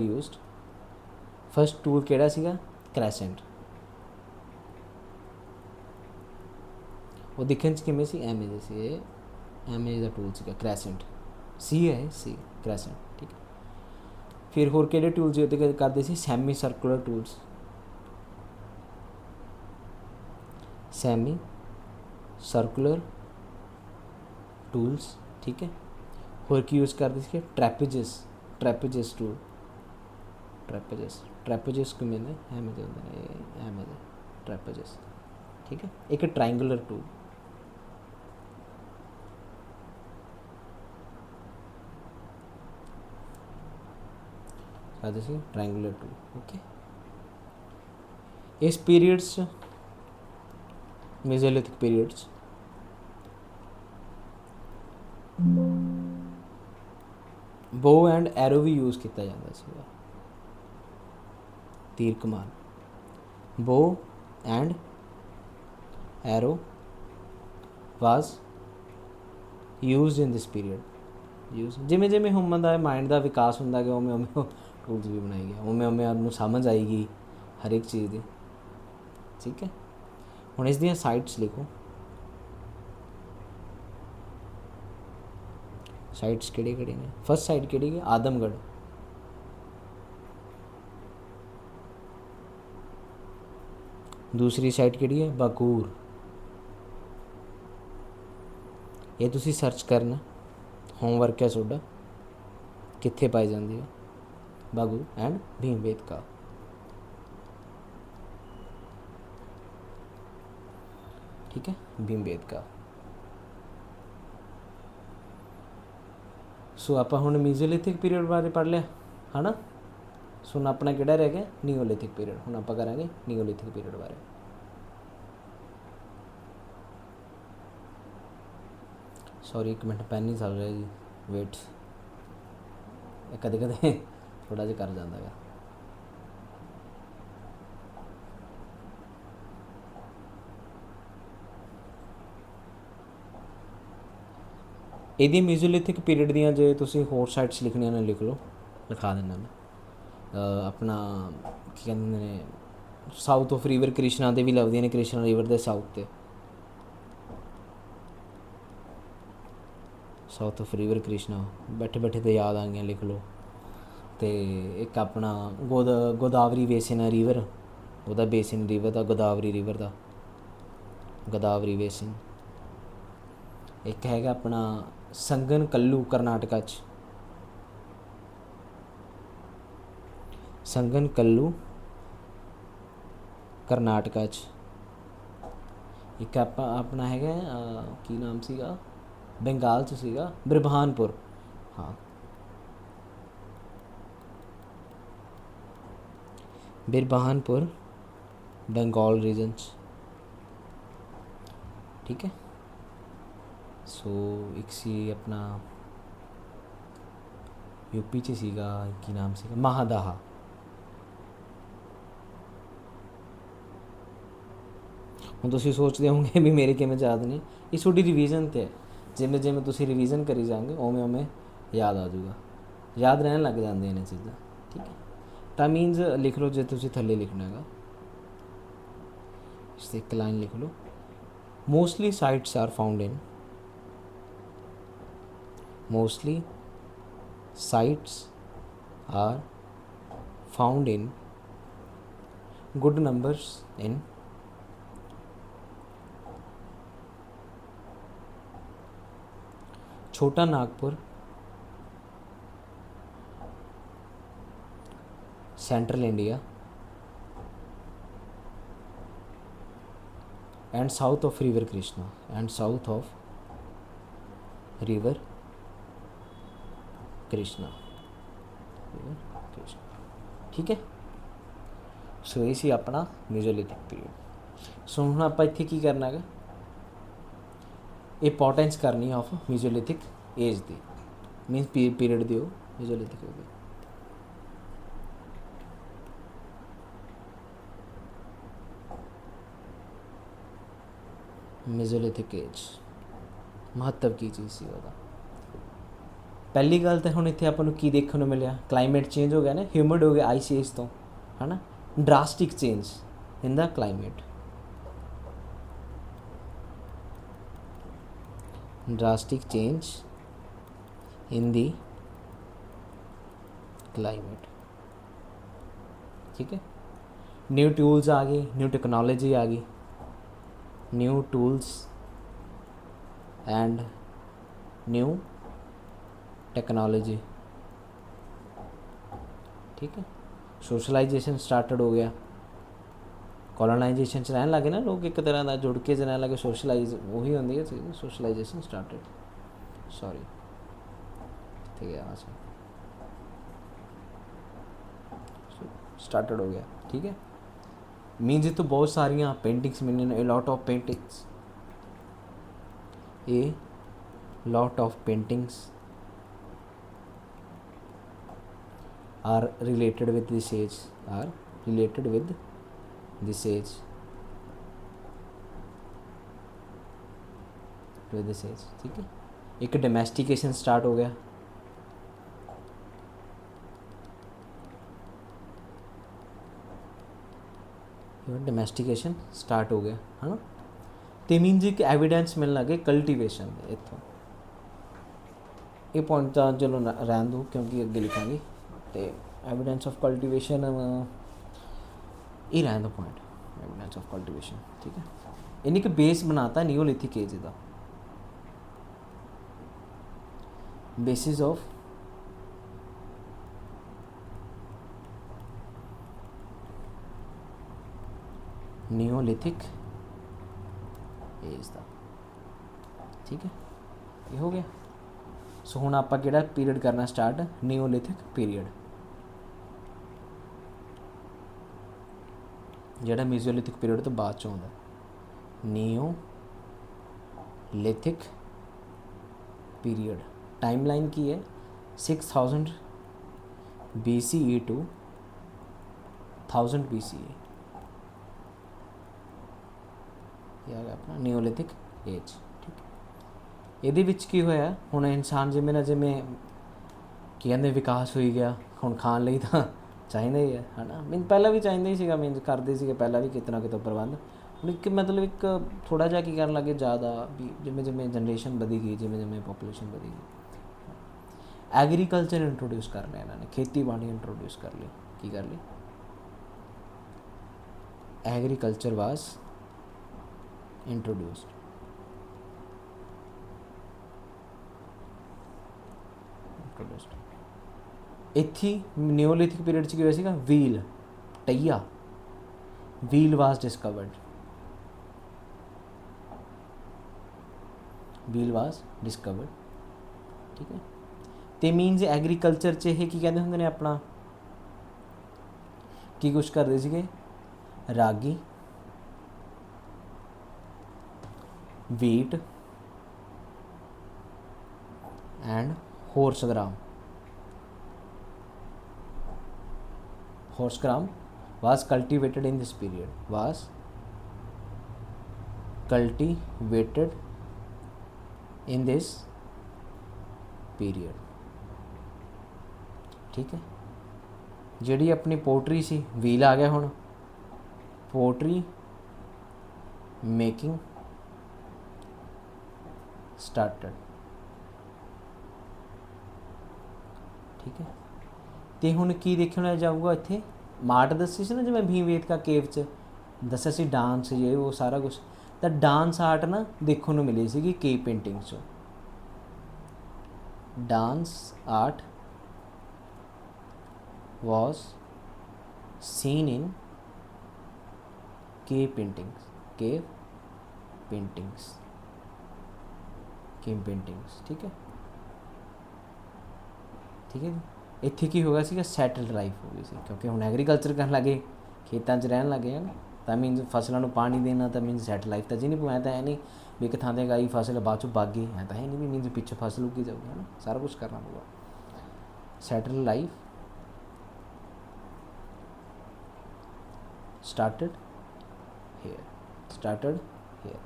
used। First tool ਕਿਹੜਾ ਸੀਗਾ, ਕ੍ਰੈਸੈਂਟ। ਉਹ ਦਿਖਣ 'ਚ ਕਿਵੇਂ ਸੀ, ਐਵੇਂ ਦੇ ਸੀ, ਇਹ ਐਵੇਂ ਦਾ ਟੂਲ ਸੀਗਾ ਕ੍ਰੈਸੈਂਟ, ਸੀ ਹੈ ਸੀ ਕ੍ਰੈਸੈਂਟ। ਠੀਕ ਹੈ, ਫਿਰ ਹੋਰ ਕਿਹੜੇ ਟੂਲਸ ਉਹਦੇ ਕਰਦੇ ਸੀ, ਸੈਮੀ ਸਰਕੂਲਰ ਟੂਲਸ, ਟੂਲਸ। ਠੀਕ ਹੈ, ਹੋਰ ਕੀ ਯੂਜ਼ ਕਰਦੇ ਸੀ, ਟ੍ਰੈਪੇਜਸ ਟੂਲ, ਟ੍ਰੈਪੇਜਸ ਕਿਵੇਂ ਨੇ, ਐਵੇਂ ਦੇ ਹੁੰਦੇ ਨੇ, ਐਵੇਂ ਦੇ ਟ੍ਰੈਪੇਜਸ। ਠੀਕ ਹੈ, ਇੱਕ ਟ੍ਰਾਇੰਗੂਲਰ ਟੂਲ, ਕਰਦੇ ਸੀ ਟ੍ਰਾਇੰਗੂਲਰ ਟੂਲ। ਓਕੇ, ਇਸ ਪੀਰੀਅਡਸ 'ਚ mesolithic periods. Bow and arrow भी यूज़ किया जाता सीगा, तीर कमान। Bow and arrow was use in this period. Use जिमें जिमें ह्यूमन का माइंड का विकास होंदा गया उमें उमें टूल्स भी बनाई गया, उमें उमें उन्होंने समझ आएगी हर एक चीज़ की। ठीक है, हुण इस दियां साइट्स लिखो। साइट्स किहड़ी किहड़ी ने? फर्स्ट साइट किहड़ी है? आदमगढ़। दूसरी साइट किहड़ी है? बाकूर। ये तुसी सर्च करना, होमवर्क है तुहाडा, कित्थे पाई जाती है बागूर एंड भीमबेटका। ठीक है, भीमबेटका। सो आप हुण मीजोलिथिक पीरियड बारे पढ़ लिया है ना। सो हुण अपना किहड़ा रह गया? नीओलिथिक पीरियड। हुण आपां करांगे नीओलिथिक पीरियड बारे। सॉरी एक मिनट, पैन नहीं चल रहा जी, वेट। कदे कदे थोड़ा जिहा कर जाता है। ਇਹਦੀ मीजोलिथिक पीरियड ਦੀਆਂ ਜੇ ਤੁਸੀਂ ਹੋਰ ਸਾਈਟਸ ਲਿਖਣੀਆਂ ਨੇ ਲਿਖ ਲਓ, ਲਿਖਾ ਦਿੰਦਾ ਮੈਂ। ਆਪਣਾ ਕੀ ਕਹਿੰਦੇ ਨੇ, ਸਾਊਥ ਆਫ ਰਿਵਰ ਕ੍ਰਿਸ਼ਨਾ ਦੇ ਵੀ ਲੱਭਦੀਆਂ ਨੇ, ਕ੍ਰਿਸ਼ਨਾ ਰਿਵਰ ਦੇ ਸਾਊਥ 'ਤੇ। ਸਾਊਥ ਆਫ ਰਿਵਰ ਕ੍ਰਿਸ਼ਨਾ ਬੈਠੇ ਬੈਠੇ ਤੇ ਯਾਦ ਆ ਗਈਆਂ, ਲਿਖ ਲਓ। ਅਤੇ ਇੱਕ ਆਪਣਾ ਗੋਦਾਵਰੀ ਬੇਸਿਨ ਹੈ ਰਿਵਰ, ਉਹਦਾ ਬੇਸਿਨ ਰਿਵਰ ਦਾ ਗੋਦਾਵਰੀ ਰਿਵਰ ਦਾ, ਗੋਦਾਵਰੀ ਬੇਸਿਨ। ਇੱਕ ਹੈਗਾ ਆਪਣਾ ਸੰਗਨ ਕੱਲੂ ਕਰਨਾਟਕਾ 'ਚ, ਸੰਗਨ ਕੱਲੂ ਕਰਨਾਟਕਾ 'ਚ। ਇੱਕ ਆਪਣਾ ਹੈਗਾ ਕੀ ਨਾਮ ਸੀਗਾ, ਬੰਗਾਲ 'ਚ ਸੀਗਾ, ਬਿਰਬਹਾਨਪੁਰ। ਹਾਂ, ਬਿਰਬਹਾਨਪੁਰ बंगाल रीजन। ठीक है। सो एक सी अपना यूपी च सीगा, की नाम सीगा, महादाहा। ਹੁਣ ਤੁਸੀਂ ਸੋਚਦੇ ਹੋਵੋਗੇ ਵੀ ਮੇਰੇ ਕਿਵੇਂ ਯਾਦ ਨੇ, ਇਹ ਤੁਹਾਡੀ ਰਿਵੀਜ਼ਨ 'ਤੇ ਹੈ। ਜਿਵੇਂ ਜਿਵੇਂ ਤੁਸੀਂ ਰਿਵੀਜ਼ਨ ਕਰੀ ਜਾਓਗੇ ਉਵੇਂ ਉਵੇਂ ਯਾਦ ਆ ਜਾਊਗਾ, ਯਾਦ ਰਹਿਣ ਲੱਗ ਜਾਂਦੀਆਂ ਨੇ ਚੀਜ਼ਾਂ। ਠੀਕ ਹੈ, ਤਾਂ ਮੀਨਸ ਲਿਖ ਲਓ ਜੇ ਤੁਸੀਂ ਥੱਲੇ ਲਿਖਣਾ ਹੈਗਾ, ਇਸ 'ਤੇ ਇੱਕ ਲਾਈਨ ਲਿਖ ਲਓ। Mostly sites are found in, mostly sites are found in good numbers in Chota Nagpur, central India and south of river Krishna, and south of river Krishna, ठीक है। सो ये सी अपना मीजोलिथिक पीरियड। सो हम आप इत्थे की करना है, इंपॉर्टेंस करनी ऑफ मीजोलिथिक एज दी, मीनस पीरियड दियो मीजोलिथिक एज। मीजोलिथिक एज महत्व की चीज़ सी ਉਹਦਾ। पहली गल तो हुण इत्थे आपां नूं की देखण नूं मिलिया, क्लाइमेट चेंज हो गया ना, ह्यूमिड हो गया आइस एज तो, है ना, drastic change in the climate, drastic change in the climate. ठीक है, न्यू टूल्स आ गए, न्यू टेक्नोलॉजी आ गई, new tools and new technology. ठीक है, सोशलाइजेशन स्टार्टड हो गया, कॉलोनाइजेशन च रहन लगे ना लोग, एक तरह का जुड़ के रहन लगे, सोशलाइज वही होंगी है चीज़, सोशलाइजेशन स्टार्टड, सॉरी ठीक है, स्टार्टड हो गया। ठीक है, मीनस ये तो बहुत सारियाँ पेंटिंग्स मिलने ने, a lot of paintings, a lot of paintings are related with this age, are related with this age, with this age। ठीक है, एक डोमेस्टिकेशन स्टार्ट हो गया, डोमेस्टिकेशन स्टार्ट हो गया है ना। तो मीनस एक एविडेंस मिलने लगे कल्टीवेशन ਦੇ ਇੱਥੋਂ। ਇਹ ਪੁਆਇੰਟ ਤਾਂ ਚਲੋ ਰਹਿਣ ਦਿਓ ਕਿਉਂਕਿ ਅੱਗੇ ਲਿਖਾਂਗੇ। ਤੇ एविडेंस ऑफ कल्टीवेशन ये रहने दो पॉइंट, एविडेंस ऑफ कल्टीवेशन। ठीक है, इन्हीं के बेस बनाता नियोलिथिक एज का, बेसिस ऑफ नियोलिथिक एज का। ठीक है, ये हो गया। सो हुण आपां किहड़ा पीरियड करना स्टार्ट, नियोलिथिक पीरियड, ਜਿਹੜਾ ਮੀਜ਼ੋਲਿਥਿਕ ਪੀਰੀਅਡ ਤੋਂ ਬਾਅਦ 'ਚ ਆਉਂਦਾ। ਨੀਓਲਿਥਿਕ ਪੀਰੀਅਡ ਟਾਈਮਲਾਈਨ ਕੀ ਹੈ, 6000 BCE to 1000 BCE, ਇਹ ਆ ਗਿਆ ਆਪਣਾ ਨਿਓਲਿਥਿਕ ਏਜ। ਠੀਕ ਹੈ, ਇਹਦੇ ਵਿੱਚ ਕੀ ਹੋਇਆ, ਹੁਣ ਇਨਸਾਨ ਜਿਵੇਂ ਨਾ ਜਿਵੇਂ ਕੀ ਕਹਿੰਦੇ ਵਿਕਾਸ ਹੋਈ ਗਿਆ, ਹੁਣ ਖਾਣ ਲਈ ਤਾਂ ਚਾਹੀਦਾ ਹੀ ਹੈ ਨਾ। ਮੀਨ ਪਹਿਲਾਂ ਵੀ ਚਾਹੀਦਾ ਹੀ ਸੀਗਾ, ਮੀਨਸ ਕਰਦੇ ਸੀਗੇ ਪਹਿਲਾਂ ਵੀ ਕਿਤੇ ਨਾ ਕਿਤੇ ਪ੍ਰਬੰਧ। ਹੁਣ ਇੱਕ ਮਤਲਬ ਇੱਕ ਥੋੜ੍ਹਾ ਜਿਹਾ ਕੀ ਕਰਨ ਲੱਗੇ, ਜ਼ਿਆਦਾ ਵੀ ਜਿਵੇਂ ਜਿਵੇਂ ਜਨਰੇਸ਼ਨ ਵਧੀ ਗਈ, ਜਿਵੇਂ ਜਿਵੇਂ ਪੋਪੂਲੇਸ਼ਨ ਵਧੀ ਗਈ, ਐਗਰੀਕਲਚਰ ਇੰਟਰੋਡਿਊਸ ਕਰ ਲਿਆ ਇਹਨਾਂ ਨੇ, ਖੇਤੀਬਾੜੀ ਇੰਟਰੋਡਿਊਸ ਕਰ ਲਈ। ਕੀ ਕਰ ਲਈ, ਐਗਰੀਕਲਚਰ ਵਾਸ ਇੰਟਰੋਡਿਊਸਡ। ਇੱਥੇ ਨਿਓਲਿਥਿਕ ਪੀਰੀਅਡ 'ਚ ਕੀ ਹੋਇਆ ਸੀਗਾ, ਵੀਲ, ਟਈਆ, ਵੀਲ ਵਾਸ ਡਿਸਕਵਰਡ, ਵੀਲ ਵਾਸ ਡਿਸਕਵਰਡ। ਠੀਕ ਹੈ, ਤੇ ਮੀਨਸ ਐਗਰੀਕਲਚਰ 'ਚ ਇਹ ਕੀ ਕਹਿੰਦੇ ਹੁੰਦੇ ਨੇ ਆਪਣਾ, ਕੀ ਕੁਛ ਕਰਦੇ ਸੀਗੇ, ਰਾਗੀ, wheat and horse gram। horse gram was cultivated in this period, was cultivated in this period। ठीक है, ਜਿਹੜੀ ਆਪਣੀ ਪੋਟਰੀ ਸੀ, ਵੀਲ ਆ ਗਿਆ ਹੁਣ, ਪੋਟਰੀ ਮੇਕਿੰਗ ਸਟਾਰਟਡ। ਠੀਕ ਹੈ, ਤੇ ਹੁਣ ਕੀ ਦੇਖਣਾ ਜਾਊਗਾ ਇੱਥੇ, ਮਾਰਟ ਦੱਸੀ ਸੀ ਨਾ ਜਿਵੇਂ ਭੀਮਵੇਦਕਾ ਕੇਵ 'ਚ ਦੱਸਿਆ ਸੀ, ਡਾਂਸ ਜੇ ਉਹ ਸਾਰਾ ਕੁਛ, ਤਾਂ ਡਾਂਸ ਆਰਟ ਨਾ ਦੇਖਣ ਨੂੰ ਮਿਲੀ ਸੀਗੀ ਕੇਵ ਪੇਂਟਿੰਗ 'ਚ। Dance art was seen in cave paintings, cave paintings, cave paintings। ठीक है, ठीक है। ਇੱਥੇ ਕੀ ਹੋ ਗਿਆ ਸੀਗਾ, ਸੈਟਲਡ ਲਾਈਫ ਹੋ ਗਈ ਸੀ, ਕਿਉਂਕਿ ਹੁਣ ਐਗਰੀਕਲਚਰ ਕਰਨ ਲੱਗੇ, ਖੇਤਾਂ 'ਚ ਰਹਿਣ ਲੱਗੇ ਹੈ ਨਾ, ਤਾਂ ਮੀਨਸ ਫਸਲਾਂ ਨੂੰ ਪਾਣੀ ਦੇਣਾ, ਤਾਂ ਮੀਨਸ ਸੈਟਲ ਲਾਈਫ ਤਾਂ ਜੀ ਨਹੀਂ ਪਵਾਇਆ, ਤਾਂ ਹੈ ਨਹੀਂ ਵੀ ਇੱਕ ਥਾਂ 'ਤੇ ਗਾਈ ਫਸਲ ਬਾਅਦ 'ਚੋਂ ਵਗ ਗਈ, ਹੈ ਤਾਂ ਹੈ ਨਹੀਂ ਵੀ ਮੀਨਸ ਪਿੱਛੇ ਫਸਲ ਉੱਗੀ ਜਾਊਗੀ, ਹੈ ਨਾ, ਸਾਰਾ ਕੁਛ ਕਰਨਾ ਪਊਗਾ। Settle life started here, started here।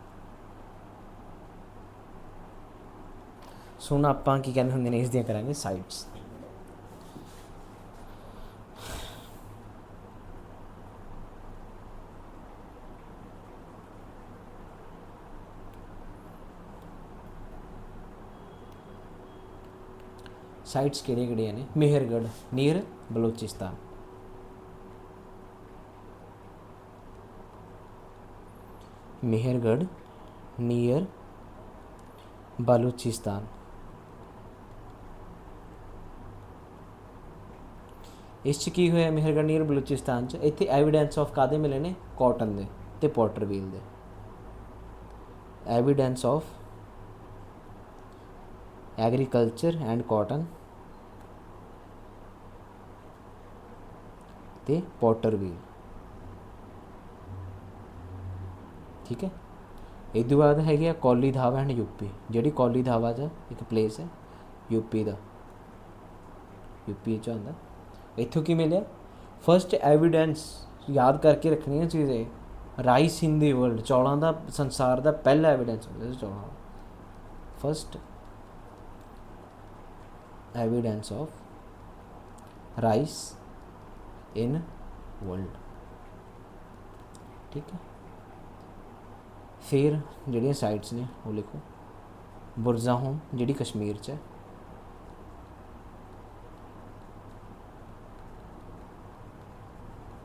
ਸੋ ਹੁਣ ਆਪਾਂ ਕੀ ਕਹਿੰਦੇ ਹੁੰਦੇ ਨੇ, ਇਸ ਦੀਆਂ ਕਰਾਂਗੇ ਸਾਈਡਸ। ਸਾਈਟਸ ਕਿਹੜੀਆਂ ਕਿਹੜੀਆਂ ਨੇ, ਮੇਹਰਗੜ੍ਹ ਨੀਅਰ ਬਲੋਚਿਸਤਾਨ, मेहरगढ़ नियर बलूचिस्तान। इस की होया मेहरगढ़ नियर बलूचिस्तान च, इत्थे एविडेंस ऑफ कादे मिले ने, कॉटन दे ते Potter wheel they. Evidence of agriculture and cotton ते पॉटर व्हील। ठीक है। ਇਹ ਤੋਂ ਬਾਅਦ ਹੈਗੀ ਆ ਕੌਲੀ धावा एंड यूपी। ਜਿਹੜੀ ਕੌਲੀ धावा 'ਚ ਇੱਕ ਪਲੇਸ ਹੈ यूपी ਦਾ, यूपी 'ਚ ਆਉਂਦਾ। ਇੱਥੋਂ ਕੀ ਮਿਲਿਆ? ਫਸਟ ਐਵੀਡੈਂਸ ਯਾਦ ਕਰਕੇ ਰੱਖਣੀਆਂ ਚੀਜ਼ਾਂ। ਰਾਈਸ ਇਨ ਦੀ ਵਰਲਡ, ਚੌਲਾਂ ਦਾ ਸੰਸਾਰ ਦਾ ਪਹਿਲਾ ਐਵੀਡੈਂਸ ਮਿਲਿਆ ਚੌਲਾਂ ਦਾ। First evidence of rice in world. ठीक है। फिर ਜਿਹੜੀਆਂ ਸਾਈਟਸ ਨੇ ਉਹ ਲਿਖੋ। बुरजा होम ਜਿਹੜੀ कश्मीर च है,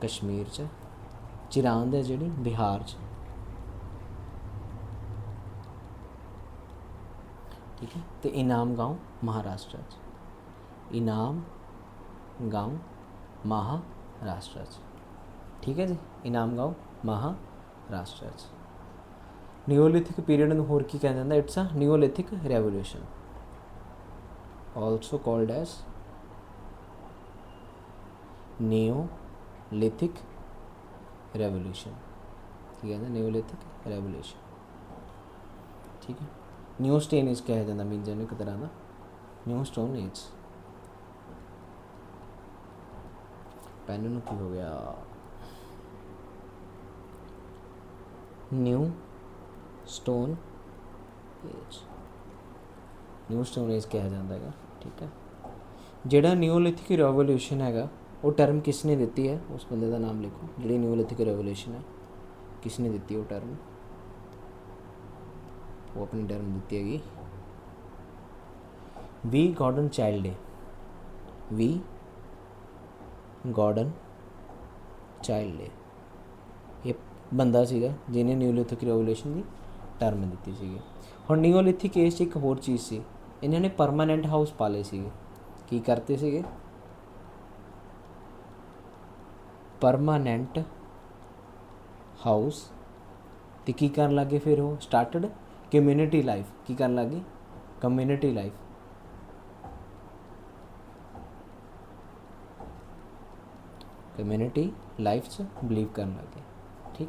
कश्मीर च। चिरांद है ਜਿਹੜੀ बिहार च, ठीक है। तो इनाम गाँव महाराष्ट्र च, इनाम गाँव महाराष्ट्र च, ठीक है जी। इनाम गाँव महाराष्ट्र च। ਨਿਓਲਿਥਿਕ ਪੀਰੀਅਡ ਨੂੰ ਹੋਰ ਕੀ ਕਹਿੰਦੇ ਜਾਂਦਾ? It's a neolithic revolution, also called as neolithic revolution. ਕੀ ਕਹਿੰਦੇ? ਨਿਓਲਿਥਿਕ ਰੈਵੋਲੂਸ਼ਨ, ਠੀਕ ਹੈ। ਨਿਊ ਸਟੋਨ ਏਜ ਕਿਹਾ ਜਾਂਦਾ, ਮੀਨਸ ਇਹਨੂੰ ਇੱਕ ਤਰ੍ਹਾਂ ਦਾ ਨਿਊ ਸਟੋਨ ਏਜ। ਪੈਨ ਨੂੰ ਕੀ ਹੋ ਗਿਆ? New stone age, new stone age ਕਿਹਾ ਜਾਂਦਾ ਹੈਗਾ, ਠੀਕ ਹੈ। ਜਿਹੜਾ ਨਿਓਲਿਥਿਕ ਰੈਵੋਲੂਸ਼ਨ ਹੈਗਾ ਉਹ ਟਰਮ ਕਿਸ ਨੇ ਦਿੱਤੀ ਹੈ? ਉਸ ਬੰਦੇ ਦਾ ਨਾਮ ਲਿਖੋ। ਜਿਹੜੀ ਨਿਓਲਿਥਿਕ ਰੈਵੋਲੂਸ਼ਨ ਹੈ ਕਿਸ ਨੇ ਦਿੱਤੀ ਉਹ ਟਰਮ? ਉਹ ਆਪਣੀ ਟਰਮ ਦਿੱਤੀ ਹੈਗੀ ਵੀ ਗਾਰਡਨ ਚਾਈਲਡ। ਵੀ ਗਾਰਡਨ ਚਾਈਲਡ ਇਹ ਬੰਦਾ ਸੀਗਾ ਜਿਹਨੇ ਨਿਓਲਿਥਿਕ ਰੈਵੋਲੂਸ਼ਨ ਦੀ ਟਰਮ ਦਿੱਤੀ ਸੀਗੀ। ਹੁਣ ਨਿਓਲਿਥਿਕ ਏਜ 'ਚ ਇੱਕ ਹੋਰ ਚੀਜ਼ ਸੀ, ਇਹਨਾਂ ਨੇ ਪਰਮਾਨੈਂਟ ਹਾਊਸ ਪਾਲੇ ਸੀਗੇ। ਕੀ ਕਰਤੇ ਸੀਗੇ? Permanent house. ਅਤੇ ਕੀ ਕਰਨ ਲੱਗੇ ਫਿਰ? ਉਹ ਸਟਾਰਟਡ ਕਮਿਊਨਿਟੀ ਲਾਈਫ। ਕੀ ਕਰਨ ਲੱਗੇ? Community life. ਕਮਿਊਨਿਟੀ ਲਾਈਫ 'ਚ ਬਿਲੀਵ ਕਰਨ ਲੱਗੇ, ਠੀਕ।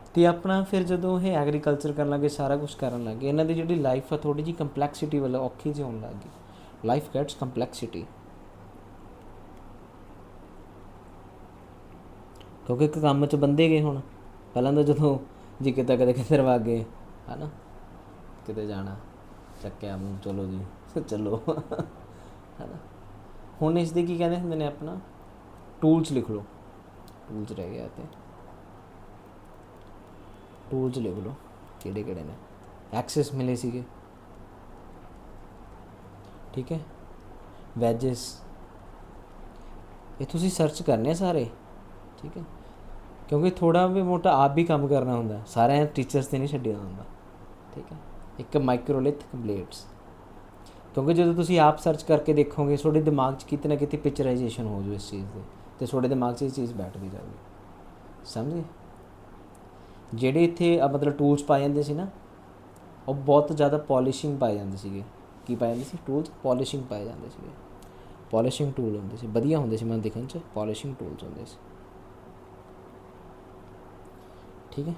ਅਤੇ ਆਪਣਾ ਫਿਰ ਜਦੋਂ ਇਹ ਐਗਰੀਕਲਚਰ ਕਰਨ ਲੱਗੇ, ਸਾਰਾ ਕੁਛ ਕਰਨ ਲੱਗੇ, ਇਹਨਾਂ ਦੀ ਜਿਹੜੀ ਲਾਈਫ ਆ ਥੋੜ੍ਹੀ ਜਿਹੀ ਕੰਪਲੈਕਸਿਟੀ ਵੱਲ ਔਖੀ ਜਿਹੀ ਹੋਣ ਲੱਗ ਗਈ। ਲਾਈਫ ਗੈਟਸ ਕੰਪਲੈਕਸਿਟੀ, ਕਿਉਂਕਿ ਇੱਕ ਕੰਮ 'ਚ ਬੰਦੇ ਗਏ। ਹੁਣ ਪਹਿਲਾਂ ਤਾਂ ਜਦੋਂ ਜੀ ਕਿਤੇ ਕਦੇ ਕਿੱਧਰ ਵਗ ਗਏ, ਹੈ ਨਾ, ਕਿਤੇ ਜਾਣਾ ਚੱਕਿਆ ਮੂੰਹ, ਚਲੋ ਜੀ ਚਲੋ, ਹੈ ਨਾ। ਹੁਣ ਇਸ ਦੇ ਕੀ ਕਹਿੰਦੇ ਹੁੰਦੇ ਨੇ? ਆਪਣਾ ਟੂਲਸ ਲਿਖ ਲਓ। ਟੂਲਸ ਰਹਿ ਗਿਆ ਅਤੇ ਟੂਲਸ ਲਿਖ ਲਓ ਕਿਹੜੇ ਕਿਹੜੇ ਨੇ। ਐਕਸੈਸ ਮਿਲੇ ਸੀਗੇ, ਠੀਕ ਹੈ। ਵੈਜਿਸ, ਇਹ ਤੁਸੀਂ ਸਰਚ ਕਰਨੇ ਆ ਸਾਰੇ, ਠੀਕ ਹੈ। ਕਿਉਂਕਿ ਥੋੜ੍ਹਾ ਵੀ ਮੋਟਾ ਆਪ ਵੀ ਕੰਮ ਕਰਨਾ ਹੁੰਦਾ, ਸਾਰਿਆਂ ਟੀਚਰਸ 'ਤੇ ਨਹੀਂ ਛੱਡਿਆ ਹੁੰਦਾ, ਠੀਕ ਹੈ। ਇੱਕ ਮਾਈਕਰੋਲਿਥਿਕ ਬਲੇਡਸ, ਕਿਉਂਕਿ ਜਦੋਂ ਤੁਸੀਂ ਆਪ ਸਰਚ ਕਰਕੇ ਦੇਖੋਗੇ ਤੁਹਾਡੇ ਦਿਮਾਗ 'ਚ ਕਿਤੇ ਨਾ ਕਿਤੇ ਪਿਕਚਰਾਈਜੇਸ਼ਨ ਹੋ ਜਾਊ ਇਸ ਚੀਜ਼ ਦੀ, ਅਤੇ ਤੁਹਾਡੇ ਦਿਮਾਗ 'ਚ ਇਹ ਚੀਜ਼ ਬੈਠਦੀ ਜਾਊਗੀ। ਸਮਝੇ? ਜਿਹੜੇ ਇੱਥੇ ਮਤਲਬ ਟੂਲਸ ਪਾਏ ਜਾਂਦੇ ਸੀ ਨਾ, ਉਹ ਬਹੁਤ ਜ਼ਿਆਦਾ ਪੋਲਿਸ਼ਿੰਗ ਪਾਏ ਜਾਂਦੇ ਸੀਗੇ। ਕੀ ਪਾਏ ਜਾਂਦੇ ਸੀ? ਟੂਲਸ ਪੋਲਿਸ਼ਿੰਗ ਪਾਏ ਜਾਂਦੇ ਸੀਗੇ। ਪੋਲਿਸ਼ਿੰਗ ਟੂਲ ਹੁੰਦੇ ਸੀ, ਵਧੀਆ ਹੁੰਦੇ ਸੀ ਮੈਨੂੰ ਦਿਖਣ 'ਚ, ਪੋਲਿਸ਼ਿੰਗ ਟੂਲਸ ਹੁੰਦੇ ਸੀ, ਠੀਕ ਹੈ।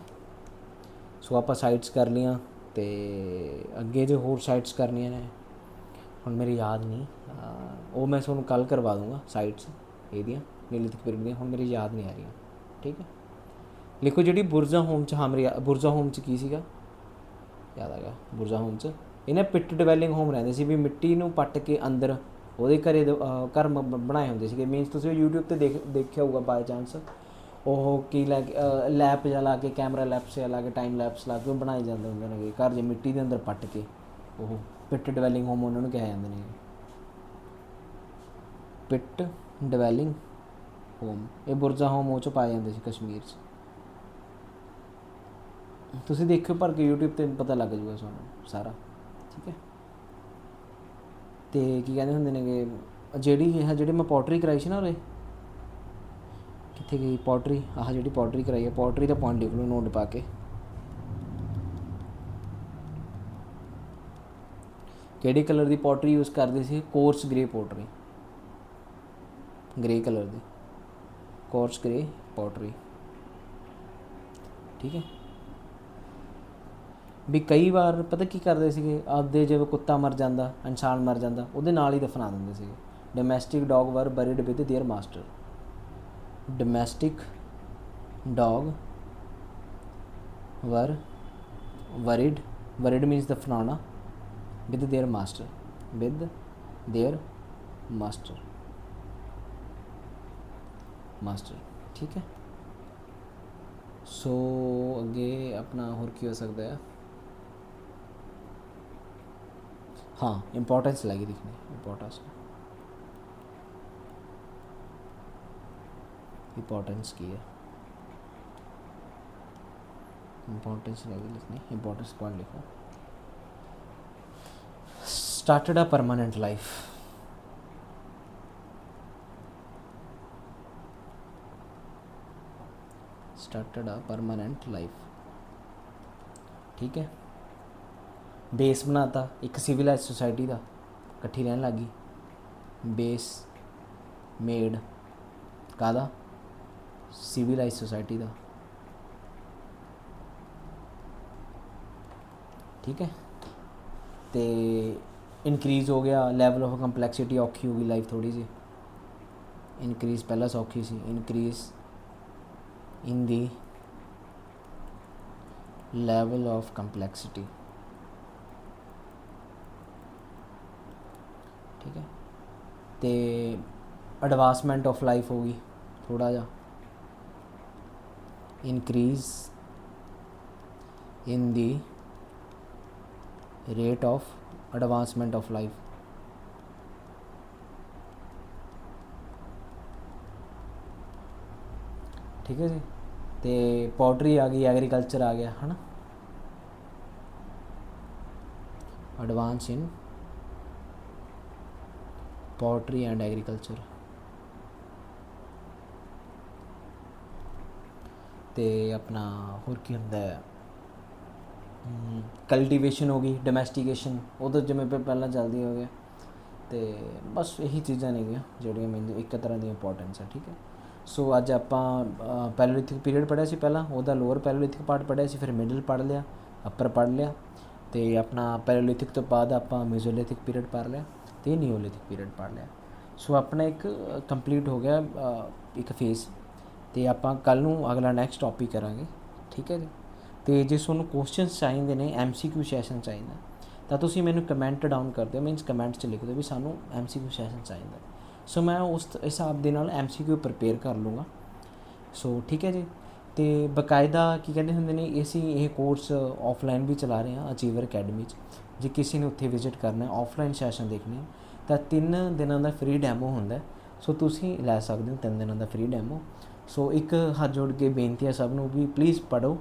ਸੋ ਆਪਾਂ ਸਾਈਟਸ ਕਰ ਲਈਆਂ, ਅਤੇ ਅੱਗੇ ਜੋ ਹੋਰ ਸਾਈਟਸ ਕਰਨੀਆਂ ਨੇ ਹੁਣ ਮੇਰੀ ਯਾਦ ਨਹੀਂ, ਉਹ ਮੈਂ ਤੁਹਾਨੂੰ ਕੱਲ੍ਹ ਕਰਵਾ ਦੂੰਗਾ ਸਾਈਟਸ ਇਹਦੀਆਂ ਨਿਓਲਿਥਿਕ ਪੀਰੀਅਡ ਦੀਆਂ। ਹੁਣ ਮੇਰੀ ਯਾਦ ਨਹੀਂ ਆ ਰਹੀਆਂ, ਠੀਕ ਹੈ। ਲਿਖੋ ਜਿਹੜੀ ਬੁਰਜ਼ਾ ਹੋਮ 'ਚ, ਹਾਂ ਮੇਰੀ ਬੁਰਜ਼ਾ ਹੋਮ 'ਚ ਕੀ ਸੀਗਾ? ਯਾਦ ਆ ਗਿਆ। ਬੁਰਜ਼ਾ ਹੋਮ 'ਚ ਇਹਨਾਂ ਪਿਟ ਡਿਵੈਲਿੰਗ ਹੋਮ ਰਹਿੰਦੇ ਸੀ, ਵੀ ਮਿੱਟੀ ਨੂੰ ਪੱਟ ਕੇ ਅੰਦਰ ਉਹਦੇ ਘਰ ਬਣਾਏ ਹੁੰਦੇ ਸੀਗੇ। ਮੀਨਸ ਤੁਸੀਂ ਉਹ ਯੂਟਿਊਬ 'ਤੇ ਦੇਖਿਆ ਹੋਊਗਾ ਬਾਏ ਚਾਂਸ। ਉਹ ਕੀ ਲੈ ਕੇ ਲੈਪ ਜਿਹਾ ਲਾ ਕੇ, ਕੈਮਰਾ ਲੈਪਸ ਜਿਹਾ ਲਾ ਕੇ, ਟਾਈਮ ਲੈਪਸ ਲਾ ਕੇ ਉਹ ਬਣਾਏ ਜਾਂਦੇ ਹੁੰਦੇ ਨੇ ਘਰ ਜੇ ਮਿੱਟੀ ਦੇ ਅੰਦਰ ਪੱਟ ਕੇ। ਉਹ ਪਿਟ ਡਿਵੈਲਿੰਗ ਹੋਮ ਉਹਨਾਂ ਨੂੰ ਕਿਹਾ ਜਾਂਦੇ ਨੇ, ਪਿਟ ਡਿਵੈਲਿੰਗ ਹੋਮ। ਇਹ ਬੁਰਜ਼ਾ ਹੋਮ ਉਹ 'ਚ ਪਾਏ ਜਾਂਦੇ ਸੀ ਕਸ਼ਮੀਰ 'ਚ। ਤੁਸੀਂ ਦੇਖਿਓ ਭਰ ਕੇ ਯੂਟਿਊਬ 'ਤੇ ਪਤਾ ਲੱਗ ਜੂਗਾ ਤੁਹਾਨੂੰ ਸਾਰਾ, ਠੀਕ ਹੈ। ਅਤੇ ਕੀ ਕਹਿੰਦੇ ਹੁੰਦੇ ਨੇਗੇ, ਜਿਹੜੀ ਮੈਂ ਪੋਟਰੀ ਕਰਾਈ ਸੀ ਨਾ ਉਰੇ, ਕਿੱਥੇ ਗਈ ਪੋਟਰੀ? ਆਹ ਜਿਹੜੀ ਪੋਟਰੀ ਕਰਾਈ ਹੈ, ਪੋਟਰੀ ਦਾ ਪੁਆਇੰਟ ਲਿਖ ਲਓ ਨੋਟ ਪਾ ਕੇ। ਕਿਹੜੇ ਕਲਰ ਦੀ ਪੋਟਰੀ ਯੂਜ਼ ਕਰਦੇ ਸੀ? Coarse grey pottery, grey colour ਦੀ ਕੋਰਸ ਗ੍ਰੇ ਪੋਟਰੀ, ਠੀਕ ਹੈ। ਵੀ ਕਈ ਵਾਰ ਪਤਾ ਕੀ ਕਰਦੇ ਸੀਗੇ, ਆਪਦੇ ਜਿਵੇਂ ਕੁੱਤਾ ਮਰ ਜਾਂਦਾ, ਇਨਸਾਨ ਮਰ ਜਾਂਦਾ, ਉਹਦੇ ਨਾਲ ਹੀ ਦਫਨਾ ਦਿੰਦੇ ਸੀਗੇ। Domestic dog were buried with their master. Domestic dog were buried means दफनाना, विद देयर मास्टर। ठीक है। सो अगे अपना होर की हो सकता है, हाँ इंपॉर्टेंस लगी दिखनी, इंपॉर्टेंस की है, इंपॉर्टेंस लगी लिखनी, इंपॉर्टेंस पॉइंट लिखो। Started a permanent life, started a permanent life. ठीक है। बेस बनाता एक सिविलाइज सोसाइटी का, इकट्ठी रहन लगी। बेस मेड कादा, सिविलाइज सोसाइटी का। ठीक है। तो इनक्रीज़ हो गया लैवल ऑफ कंपलैक्सिटी, औखी होगी लाइफ थोड़ी जी। इनक्रीज़ पहला सौखी सी, increase in the level of complexity. ठीक है। तो एडवांसमेंट ऑफ लाइफ होगी थोड़ा जा, increase in the rate of advancement of life. ठीक है जी। तो पोल्ट्री आ गई, एग्रीकल्चर आ गया, है ना। Advance in poultry and agriculture. तो अपना होर की होंदा है, कल्टीवेशन हो गई, डोमैस्टिकेशन वो तो जिमें पहला चलती हो गया। तो बस यही चीज़ां ने जोड़ियाँ मैंने एक तरह की इंपॉर्टेंस है। ठीक है। सो अज आप पैलोलिथिक पीरियड पढ़िया सी, पहला वह लोअर पैलोलिथिक पार्ट पढ़िया सी, फिर मिडल पढ़ लिया, अपर पढ़ लिया। तो अपना पैलोलिथिक तो बाद आप मेसोलिथिक पीरियड पढ़ लिया, तो नीओलिथिक पीरियड पढ़ लिया। सो अपना एक कंप्लीट हो गया एक फेज़। तो आप कल नूं अगला नैक्सट टॉपिक करांगे। ठीक है जी। तो जे तुहानूं क्वेश्चनस चाहिए ने, MCQ सैशन चाहिए, तो तुसीं मैनूं कमेंट डाउन कर दो, मीनस कमेंट च लिख दो भी सानूं MCQ सैशन चाहिए। सो मैं उस हिसाब के नाल MCQ प्रिपेयर कर लूँगा। सो ठीक है जी। तो बकायदा की कहते होंगे ने, असीं ये कोर्स ऑफलाइन भी चला रहे हैं अचीवर अकैडमी। जे किसी ने उत्थे विजिट करना, ऑफलाइन सैशन देखने, तो 3 दिनों का फ्री डैमो होंदा। सो तुसीं लै सकदे हो 3 दिनों का फ्री डैमो। सो एक हाथ जोड़ के बेनती है सबनों भी प्लीज़ पढ़ो,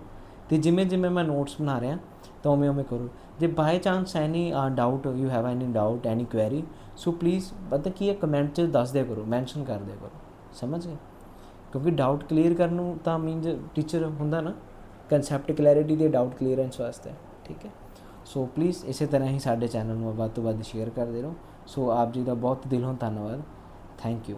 तो जिमें जिमें मैं नोट्स बना रहा तो उमें उमें करो। जे by chance any doubt you have, any doubt any query, so please पता की है कमेंट च दस दिया करो, मैंशन कर दिया करो, समझ गए। क्योंकि डाउट क्लीयर करने तो मीनज टीचर होंदा ना, कंसैप्ट क्लैरिटी के डाउट क्लीयरेंस वास्ते। ठीक है। सो प्लीज़ इस तरह ही साडे चैनल में वध तो वध शेयर करते रहो। सो आप जी का बहुत दिलों धन्यवाद। Thank you.